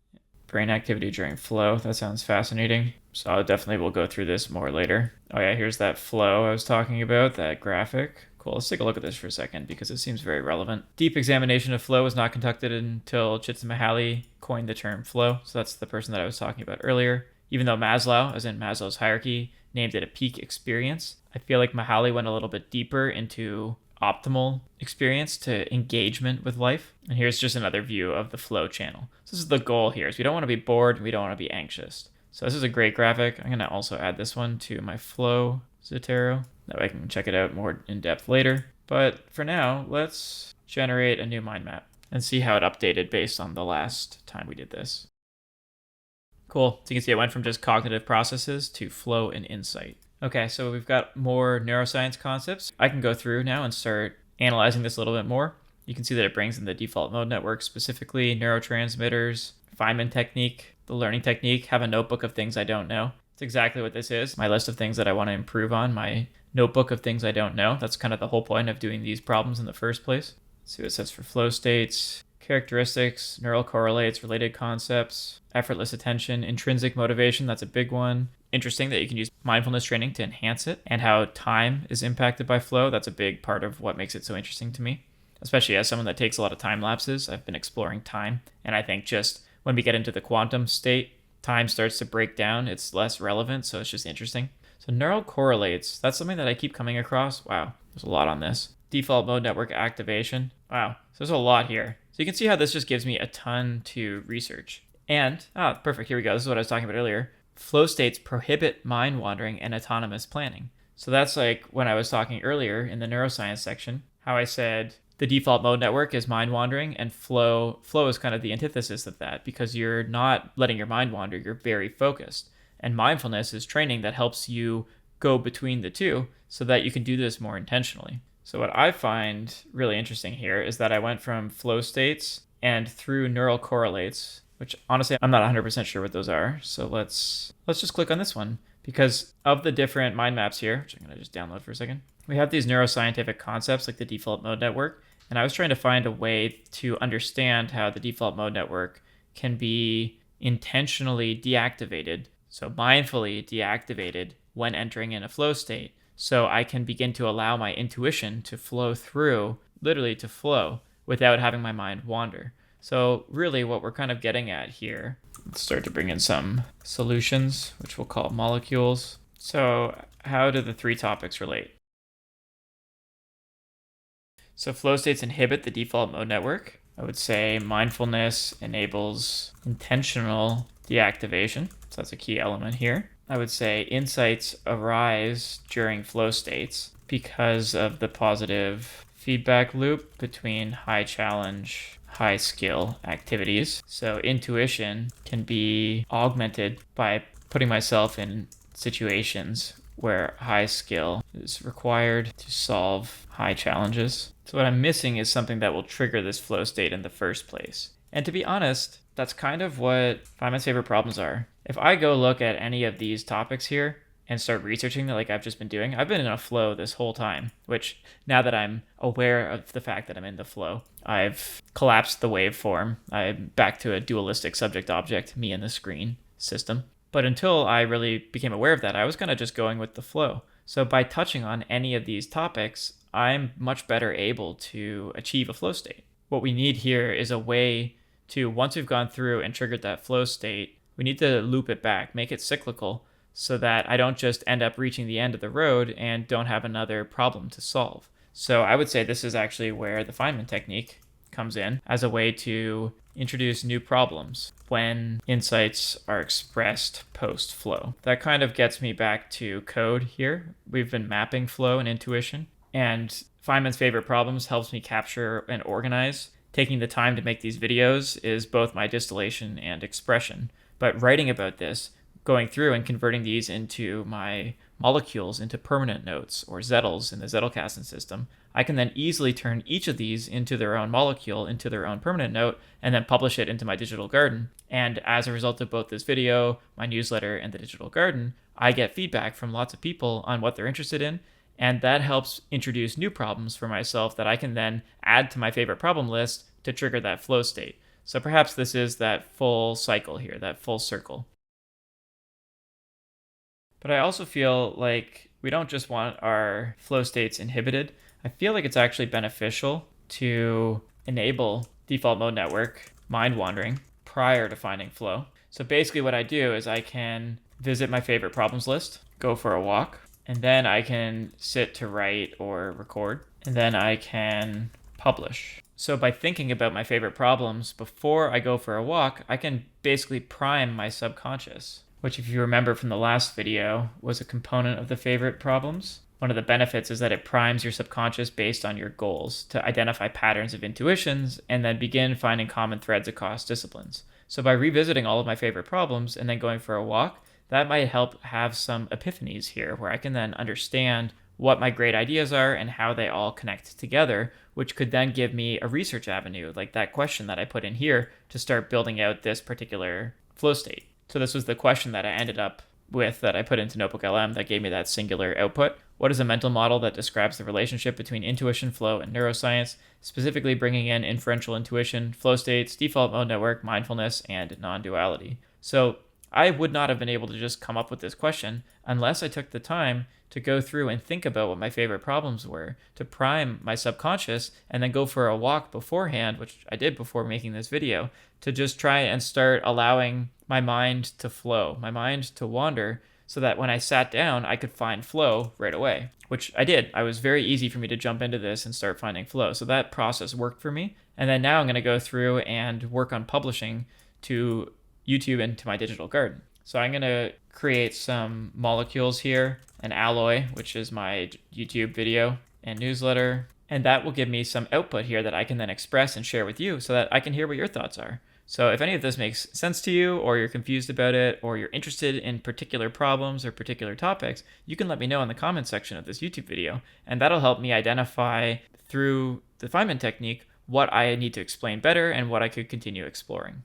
Speaker 1: Brain activity during flow. That sounds fascinating. So I definitely will go through this more later. Oh yeah, here's that flow I was talking about, that graphic. Cool, let's take a look at this for a second because it seems very relevant. Deep examination of flow was not conducted until Csikszentmihalyi coined the term flow. So that's the person that I was talking about earlier. Even though Maslow, as in Maslow's hierarchy, named it a peak experience, I feel like Mihaly went a little bit deeper into optimal experience to engagement with life. And here's just another view of the flow channel. So this is the goal here, is we don't want to be bored and we don't want to be anxious. So this is a great graphic. I'm going to also add this one to my flow Zotero. That way I can check it out more in depth later. But for now, let's generate a new mind map and see how it updated based on the last time we did this. Cool. So you can see it went from just cognitive processes to flow and insight. Okay, so we've got more neuroscience concepts. I can go through now and start analyzing this a little bit more. You can see that it brings in the default mode network, specifically neurotransmitters, Feynman technique, the learning technique, have a notebook of things I don't know. It's exactly what this is. My list of things that I want to improve on, my notebook of things I don't know. That's kind of the whole point of doing these problems in the first place. Let's see what it says for flow states, characteristics, neural correlates, related concepts, effortless attention, intrinsic motivation. That's a big one. Interesting that you can use mindfulness training to enhance it, and how time is impacted by flow. That's a big part of what makes it so interesting to me, especially as someone that takes a lot of time lapses. I've been exploring time, and I think just when we get into the quantum state, time starts to break down. It's less relevant, so it's just interesting. So neural correlates, that's something that I keep coming across. Wow, there's a lot on this. Default mode network activation. Wow, so there's a lot here. So you can see how this just gives me a ton to research. And, perfect, here we go. This is what I was talking about earlier. Flow states prohibit mind wandering and autonomous planning. So that's like when I was talking earlier in the neuroscience section, how I said the default mode network is mind wandering, and flow is kind of the antithesis of that, because you're not letting your mind wander, you're very focused. And mindfulness is training that helps you go between the two so that you can do this more intentionally. So what I find really interesting here is that I went from flow states and through neural correlates, which honestly, I'm not 100% sure what those are. So let's just click on this one, because of the different mind maps here, which I'm going to just download for a second. We have these neuroscientific concepts like the default mode network, and I was trying to find a way to understand how the default mode network can be intentionally deactivated, so mindfully deactivated when entering in a flow state, so I can begin to allow my intuition to flow through, literally to flow, without having my mind wander. So really what we're kind of getting at here, let's start to bring in some solutions, which we'll call molecules. So how do the three topics relate? So flow states inhibit the default mode network. I would say mindfulness enables intentional deactivation. So that's a key element here. I would say insights arise during flow states because of the positive feedback loop between high challenge, high skill activities. So intuition can be augmented by putting myself in situations where high skill is required to solve high challenges. So what I'm missing is something that will trigger this flow state in the first place. And to be honest, that's kind of what Feynman's favorite problems are. If I go look at any of these topics here and start researching them like I've just been doing, I've been in a flow this whole time, which now that I'm aware of the fact that I'm in the flow, I've collapsed the waveform. I'm back to a dualistic subject-object, me and the screen system. But until I really became aware of that, I was kind of just going with the flow. So by touching on any of these topics, I'm much better able to achieve a flow state. What we need here is a way to, once we've gone through and triggered that flow state, we need to loop it back, make it cyclical, so that I don't just end up reaching the end of the road and don't have another problem to solve. So I would say this is actually where the Feynman technique comes in as a way to introduce new problems when insights are expressed post-flow. That kind of gets me back to code here. We've been mapping flow and intuition, and Feynman's favorite problems helps me capture and organize. Taking the time to make these videos is both my distillation and expression. But writing about this, going through and converting these into my molecules into permanent notes or zetals in the Zettelkasten system, I can then easily turn each of these into their own molecule, into their own permanent note, and then publish it into my digital garden. And as a result of both this video, my newsletter, and the digital garden, I get feedback from lots of people on what they're interested in, and that helps introduce new problems for myself that I can then add to my favorite problem list to trigger that flow state. So perhaps this is that full cycle here, that full circle. But I also feel like we don't just want our flow states inhibited. I feel like it's actually beneficial to enable default mode network mind wandering prior to finding flow. So basically what I do is I can visit my favorite problems list, go for a walk, and then I can sit to write or record, and then I can publish. So by thinking about my favorite problems before I go for a walk, I can basically prime my subconscious, which if you remember from the last video was a component of the favorite problems. One of the benefits is that it primes your subconscious based on your goals to identify patterns of intuitions and then begin finding common threads across disciplines. So by revisiting all of my favorite problems and then going for a walk, that might help have some epiphanies here where I can then understand what my great ideas are and how they all connect together, which could then give me a research avenue, like that question that I put in here to start building out this particular flow state. So this was the question that I ended up with that I put into NotebookLM that gave me that singular output. What is a mental model that describes the relationship between intuition, flow, and neuroscience, specifically bringing in inferential intuition, flow states, default mode network, mindfulness, and non-duality? So I would not have been able to just come up with this question unless I took the time to go through and think about what my favorite problems were, to prime my subconscious, and then go for a walk beforehand, which I did before making this video, to just try and start allowing my mind to flow, my mind to wander, so that when I sat down, I could find flow right away, which I did. It was very easy for me to jump into this and start finding flow. So that process worked for me. And then now I'm going to go through and work on publishing to YouTube and to my digital garden. So I'm going to create some molecules here, an alloy, which is my YouTube video and newsletter. And that will give me some output here that I can then express and share with you so that I can hear what your thoughts are. So if any of this makes sense to you, or you're confused about it, or you're interested in particular problems or particular topics, you can let me know in the comments section of this YouTube video. And that'll help me identify through the Feynman technique what I need to explain better and what I could continue exploring.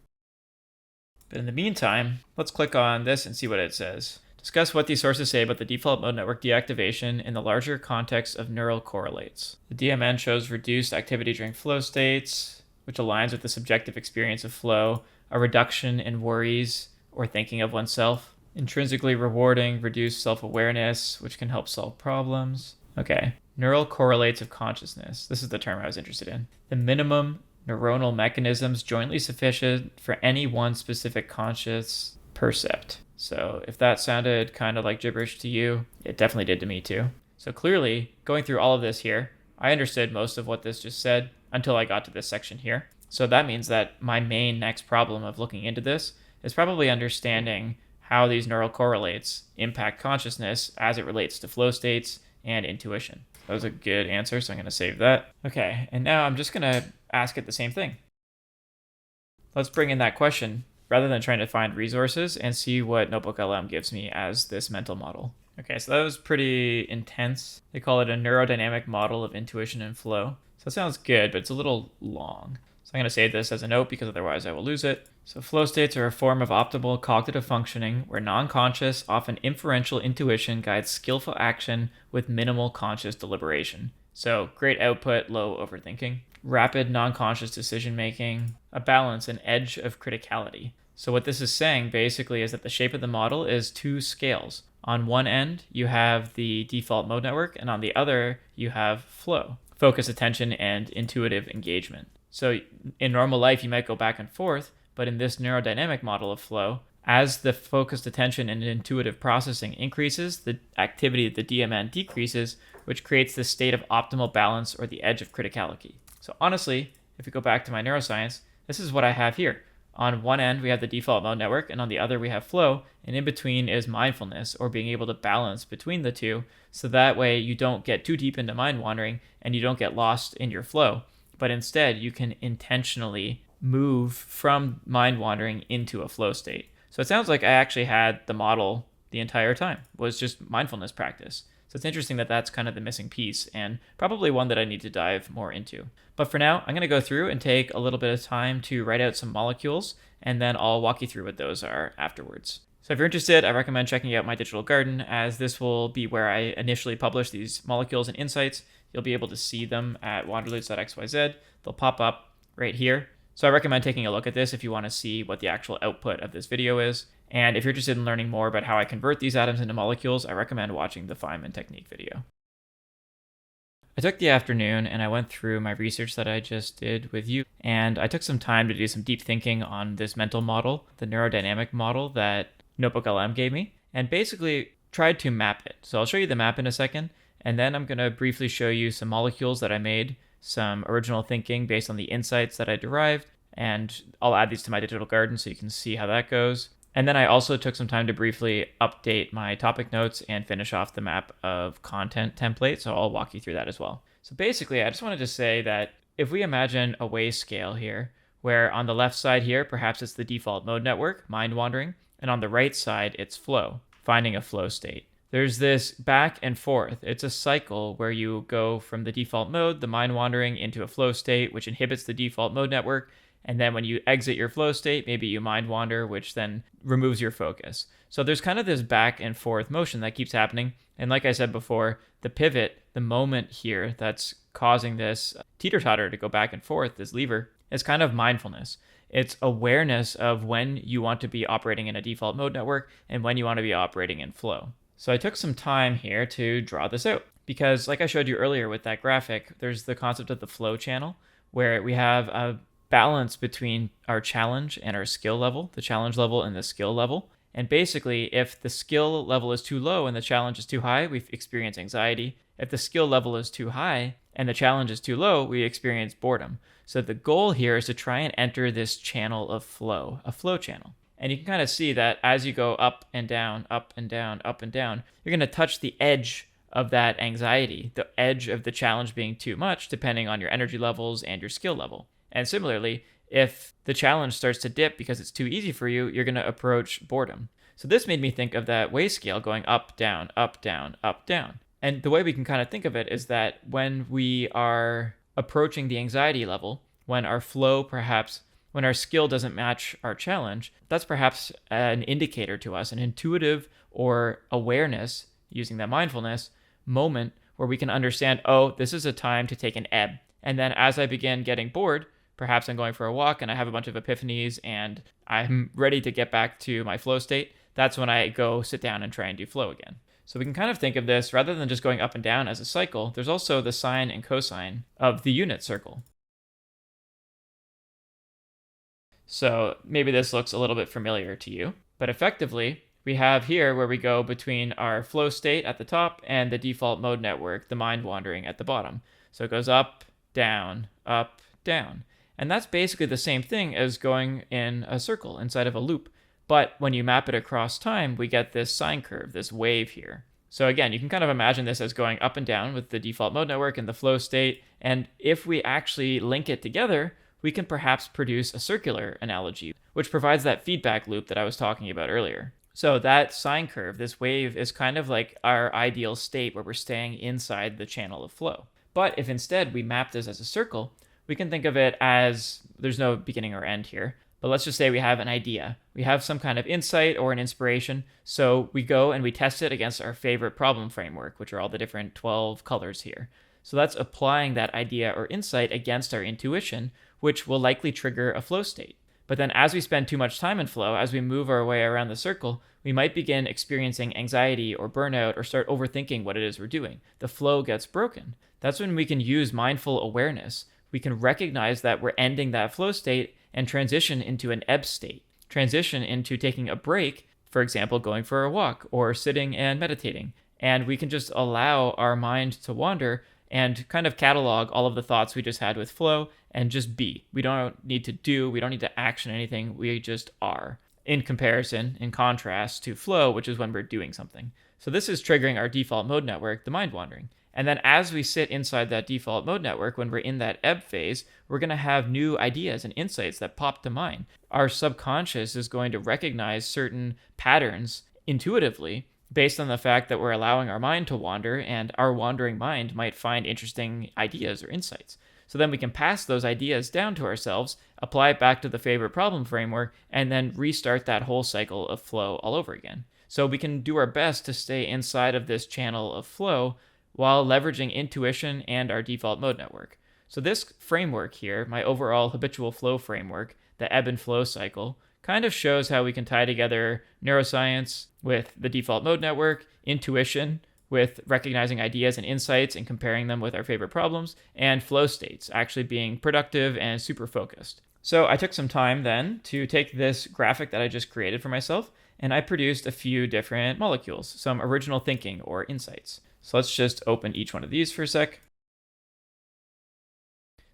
Speaker 1: But in the meantime, let's click on this and see what it says. Discuss what these sources say about the default mode network deactivation in the larger context of neural correlates. The DMN shows reduced activity during flow states, which aligns with the subjective experience of flow, a reduction in worries or thinking of oneself, intrinsically rewarding, reduced self-awareness, which can help solve problems. Okay, neural correlates of consciousness. This is the term I was interested in. The minimum neuronal mechanisms jointly sufficient for any one specific conscious percept. So if that sounded kind of like gibberish to you, it definitely did to me too. So clearly, going through all of this here, I understood most of what this just said until I got to this section here. So that means that my main next problem of looking into this is probably understanding how these neural correlates impact consciousness as it relates to flow states and intuition. That was a good answer, so I'm going to save that. Okay, and now I'm just going to ask it the same thing. Let's bring in that question rather than trying to find resources and see what NotebookLM gives me as this mental model. Okay, so that was pretty intense. They call it a neurodynamic model of intuition and flow. So it sounds good, but it's a little long. So I'm going to save this as a note because otherwise I will lose it. So flow states are a form of optimal cognitive functioning where non-conscious, often inferential intuition guides skillful action with minimal conscious deliberation. So great output, low overthinking. Rapid non-conscious decision-making, a balance, an edge of criticality. So what this is saying basically is that the shape of the model is two scales. On one end, you have the default mode network, and on the other, you have flow, focus, attention, and intuitive engagement. So in normal life, you might go back and forth, but in this neurodynamic model of flow, as the focused attention and intuitive processing increases, the activity of the DMN decreases, which creates this state of optimal balance or the edge of criticality. So honestly, if we go back to my neuroscience, this is what I have here. On one end, we have the default mode network, and on the other, we have flow, and in between is mindfulness, or being able to balance between the two, so that way you don't get too deep into mind wandering, and you don't get lost in your flow, but instead you can intentionally move from mind wandering into a flow state. So it sounds like I actually had the model the entire time, was just mindfulness practice. So it's interesting that that's kind of the missing piece, and probably one that I need to dive more into. But for now, I'm going to go through and take a little bit of time to write out some molecules, and then I'll walk you through what those are afterwards. So if you're interested, I recommend checking out my digital garden, as this will be where I initially publish these molecules and insights. You'll be able to see them at wanderloots.xyz. They'll pop up right here. So I recommend taking a look at this if you want to see what the actual output of this video is. And if you're interested in learning more about how I convert these atoms into molecules, I recommend watching the Feynman technique video. I took the afternoon and I went through my research that I just did with you, and I took some time to do some deep thinking on this mental model, the neurodynamic model that NotebookLM gave me, and basically tried to map it. So I'll show you the map in a second, and then I'm going to briefly show you some molecules that I made, some original thinking based on the insights that I derived, and I'll add these to my digital garden so you can see how that goes. And then I also took some time to briefly update my topic notes and finish off the map of content template, so I'll walk you through that as well. So basically, I just wanted to say that if we imagine a way scale here, where on the left side here, perhaps it's the default mode network, mind wandering, And on the right side, it's flow, finding a flow state. There's this back and forth. It's a cycle where you go from the default mode, the mind wandering, into a flow state, which inhibits the default mode network. And then when you exit your flow state, maybe you mind wander, which then removes your focus. So there's kind of this back and forth motion that keeps happening. And like I said before, the pivot, the moment here that's causing this teeter-totter to go back and forth, this lever, is kind of mindfulness. It's awareness of when you want to be operating in a default mode network and when you want to be operating in flow. So I took some time here to draw this out because, like I showed you earlier with that graphic, there's the concept of the flow channel where we have a balance between our challenge and our skill level, the challenge level and the skill level. And basically, if the skill level is too low and the challenge is too high, we experience anxiety. If the skill level is too high and the challenge is too low, we experience boredom. So the goal here is to try and enter this channel of flow, a flow channel. And you can kind of see that as you go up and down, up and down, up and down, you're going to touch the edge of that anxiety, the edge of the challenge being too much, depending on your energy levels and your skill level. And similarly, if the challenge starts to dip because it's too easy for you, you're going to approach boredom. So this made me think of that wave scale going up, down, up, down, up, down. And the way we can kind of think of it is that when we are approaching the anxiety level, when our flow perhaps, when our skill doesn't match our challenge, that's perhaps an indicator to us, an intuitive or awareness, using that mindfulness moment where we can understand, oh, this is a time to take an ebb. And then as I begin getting bored, perhaps I'm going for a walk and I have a bunch of epiphanies and I'm ready to get back to my flow state. That's when I go sit down and try and do flow again. So we can kind of think of this rather than just going up and down as a cycle. There's also the sine and cosine of the unit circle. So maybe this looks a little bit familiar to you, but effectively we have here where we go between our flow state at the top and the default mode network, the mind wandering at the bottom. So it goes up, down, up, down. And that's basically the same thing as going in a circle inside of a loop. But when you map it across time, we get this sine curve, this wave here. So again, you can kind of imagine this as going up and down with the default mode network and the flow state. And if we actually link it together, we can perhaps produce a circular analogy, which provides that feedback loop that I was talking about earlier. So that sine curve, this wave, is kind of like our ideal state where we're staying inside the channel of flow. But if instead we map this as a circle, we can think of it as, there's no beginning or end here, but let's just say we have an idea. We have some kind of insight or an inspiration, so we go and we test it against our favorite problem framework, which are all the different 12 colors here. So that's applying that idea or insight against our intuition, which will likely trigger a flow state. But then as we spend too much time in flow, as we move our way around the circle, we might begin experiencing anxiety or burnout or start overthinking what it is we're doing. The flow gets broken. That's when we can use mindful awareness. We can recognize that we're ending that flow state and transition into an ebb state, transition into taking a break, for example, going for a walk or sitting and meditating. And we can just allow our mind to wander and kind of catalog all of the thoughts we just had with flow and just be. We don't need to do, we don't need to action anything, we just are. In comparison, in contrast to flow, which is when we're doing something. So this is triggering our default mode network, the mind wandering. And then as we sit inside that default mode network, when we're in that ebb phase, we're going to have new ideas and insights that pop to mind. Our subconscious is going to recognize certain patterns intuitively based on the fact that we're allowing our mind to wander, and our wandering mind might find interesting ideas or insights. So then we can pass those ideas down to ourselves, apply it back to the favorite problem framework, and then restart that whole cycle of flow all over again. So we can do our best to stay inside of this channel of flow while leveraging intuition and our default mode network. So this framework here, my overall habitual flow framework, the ebb and flow cycle, kind of shows how we can tie together neuroscience with the default mode network, intuition with recognizing ideas and insights and comparing them with our favorite problems, and flow states, actually being productive and super focused. So I took some time then to take this graphic that I just created for myself, and I produced a few different molecules, some original thinking or insights. So let's just open each one of these for a sec.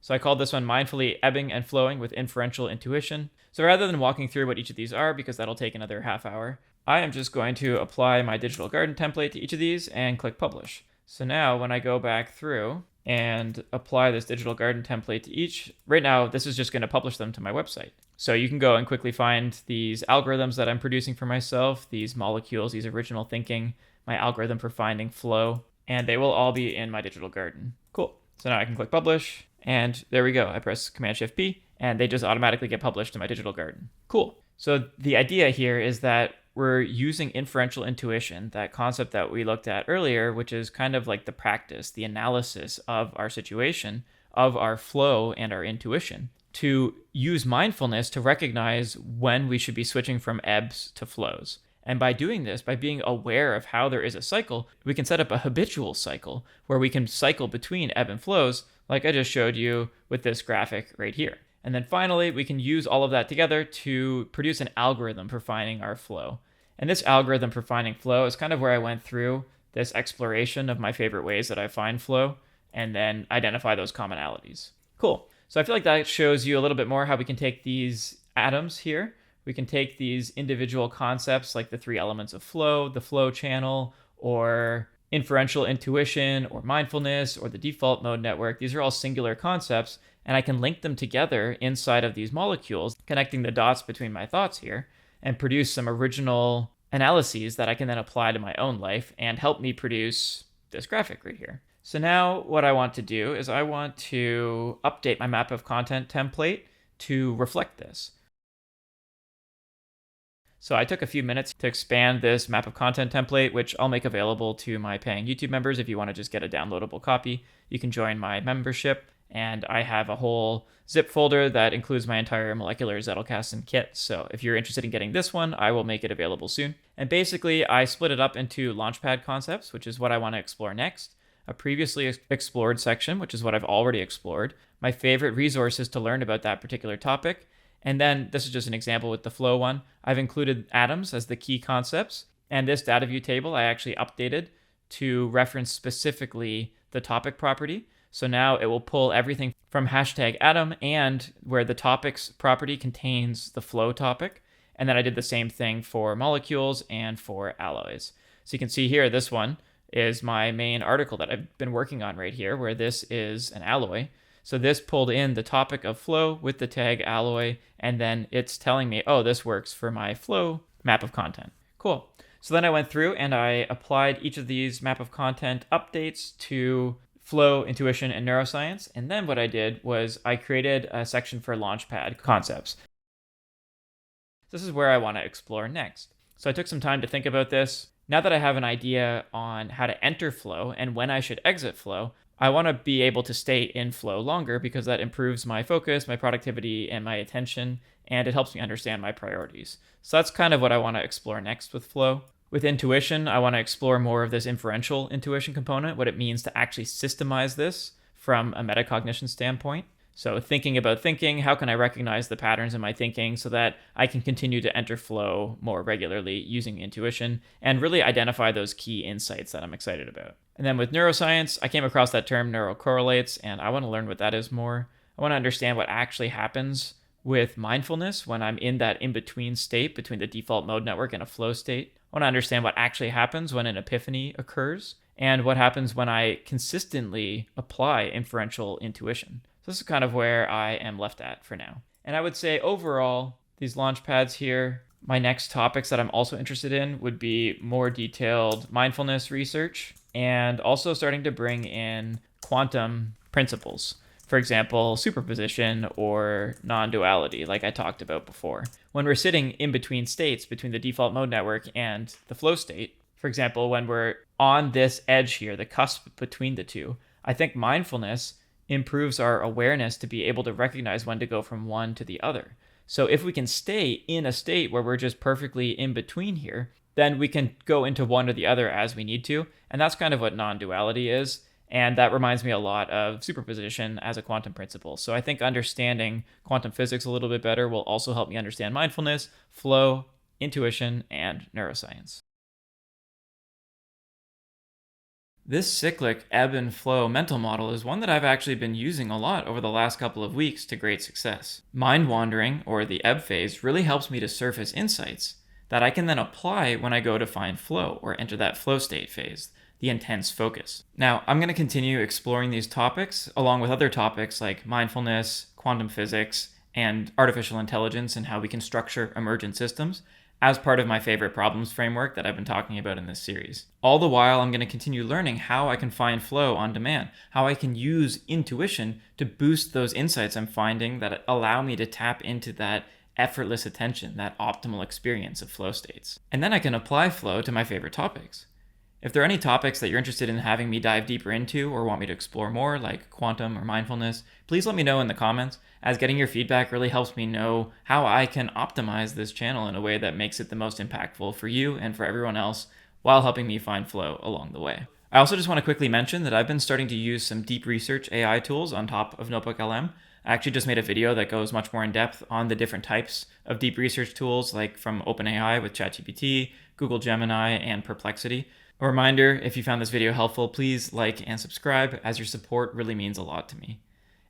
Speaker 1: So I called this one mindfully ebbing and flowing with inferential intuition. So rather than walking through what each of these are, because that'll take another half hour, I am just going to apply my digital garden template to each of these and click publish. So now when I go back through and apply this digital garden template to each. Right now, this is just going to publish them to my website. So you can go and quickly find these algorithms that I'm producing for myself, these molecules, these original thinking, my algorithm for finding flow, and they will all be in my digital garden. Cool. So now I can click publish, and there we go. I press Command-Shift-P, and they just automatically get published to my digital garden. Cool. So the idea here is that we're using inferential intuition, that concept that we looked at earlier, which is kind of like the practice, the analysis of our situation, of our flow and our intuition, to use mindfulness to recognize when we should be switching from ebbs to flows. And by doing this, by being aware of how there is a cycle, we can set up a habitual cycle where we can cycle between ebb and flows, like I just showed you with this graphic right here. And then finally, we can use all of that together to produce an algorithm for finding our flow. And this algorithm for finding flow is kind of where I went through this exploration of my favorite ways that I find flow and then identify those commonalities. Cool. So I feel like that shows you a little bit more how we can take these atoms here. We can take these individual concepts like the 3 elements of flow, the flow channel, or inferential intuition, or mindfulness, or the default mode network. These are all singular concepts, and I can link them together inside of these molecules, connecting the dots between my thoughts here, and produce some original analyses that I can then apply to my own life and help me produce this graphic right here. So now what I want to do is I want to update my map of content template to reflect this. So I took a few minutes to expand this map of content template, which I'll make available to my paying YouTube members. If you want to just get a downloadable copy, you can join my membership. And I have a whole zip folder that includes my entire molecular Zettelkasten kit. So if you're interested in getting this one, I will make it available soon. And basically, I split it up into Launchpad concepts, which is what I want to explore next, a previously explored section, which is what I've already explored, my favorite resources to learn about that particular topic, and then this is just an example with the flow one. I've included atoms as the key concepts, and this Dataview table I actually updated to reference specifically the topic property. So now it will pull everything from hashtag atom and where the topics property contains the flow topic. And then I did the same thing for molecules and for alloys. So you can see here, this one is my main article that I've been working on right here, where this is an alloy. So this pulled in the topic of flow with the tag alloy, and then it's telling me, oh, this works for my flow map of content. Cool. So then I went through and I applied each of these map of content updates to flow, intuition, and neuroscience. And then what I did was I created a section for Launchpad concepts. This is where I want to explore next. So I took some time to think about this. Now that I have an idea on how to enter flow and when I should exit flow, I want to be able to stay in flow longer because that improves my focus, my productivity, and my attention, and it helps me understand my priorities. So that's kind of what I want to explore next with flow. With intuition, I want to explore more of this inferential intuition component, what it means to actually systemize this from a metacognition standpoint. So thinking about thinking, how can I recognize the patterns in my thinking so that I can continue to enter flow more regularly using intuition and really identify those key insights that I'm excited about. And then with neuroscience, I came across that term neurocorrelates, and I want to learn what that is more. I want to understand what actually happens with mindfulness when I'm in that in-between state between the default mode network and a flow state. I want to understand what actually happens when an epiphany occurs and what happens when I consistently apply inferential intuition. So this is kind of where I am left at for now. And I would say overall, these Launchpads here, my next topics that I'm also interested in would be more detailed mindfulness research and also starting to bring in quantum principles. For example, superposition or non-duality, like I talked about before. When we're sitting in between states, between the default mode network and the flow state, for example, when we're on this edge here, the cusp between the two, I think mindfulness improves our awareness to be able to recognize when to go from one to the other. So if we can stay in a state where we're just perfectly in between here, then we can go into one or the other as we need to. And that's kind of what non-duality is. And that reminds me a lot of superposition as a quantum principle. So I think understanding quantum physics a little bit better will also help me understand mindfulness, flow, intuition, and neuroscience. This cyclic ebb and flow mental model is one that I've actually been using a lot over the last couple of weeks to great success. Mind wandering, or the ebb phase, really helps me to surface insights that I can then apply when I go to find flow or enter that flow state phase, the intense focus. Now, I'm going to continue exploring these topics along with other topics like mindfulness, quantum physics, and artificial intelligence and how we can structure emergent systems as part of my favorite problems framework that I've been talking about in this series. All the while, I'm going to continue learning how I can find flow on demand, how I can use intuition to boost those insights I'm finding that allow me to tap into that effortless attention, that optimal experience of flow states. And then I can apply flow to my favorite topics. If there are any topics that you're interested in having me dive deeper into or want me to explore more, like quantum or mindfulness, please let me know in the comments, as getting your feedback really helps me know how I can optimize this channel in a way that makes it the most impactful for you and for everyone else, while helping me find flow along the way. I also just want to quickly mention that I've been starting to use some deep research AI tools on top of NotebookLM. I actually just made a video that goes much more in depth on the different types of deep research tools, like from OpenAI with ChatGPT, Google Gemini, and Perplexity. A reminder, if you found this video helpful, please like and subscribe, as your support really means a lot to me.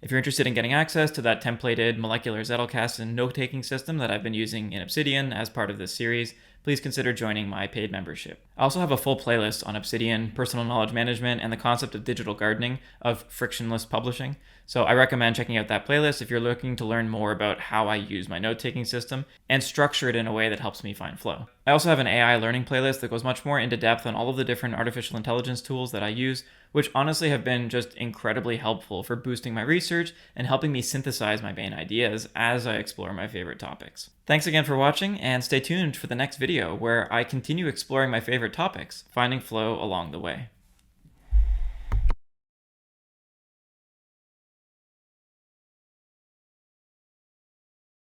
Speaker 1: If you're interested in getting access to that templated molecular Zettelkasten and note-taking system that I've been using in Obsidian as part of this series, please consider joining my paid membership. I also have a full playlist on Obsidian, personal knowledge management, and the concept of digital gardening of frictionless publishing. So I recommend checking out that playlist if you're looking to learn more about how I use my note-taking system and structure it in a way that helps me find flow. I also have an AI learning playlist that goes much more into depth on all of the different artificial intelligence tools that I use, which honestly have been just incredibly helpful for boosting my research and helping me synthesize my main ideas as I explore my favorite topics. Thanks again for watching, and stay tuned for the next video where I continue exploring my favorite topics, finding flow along the way.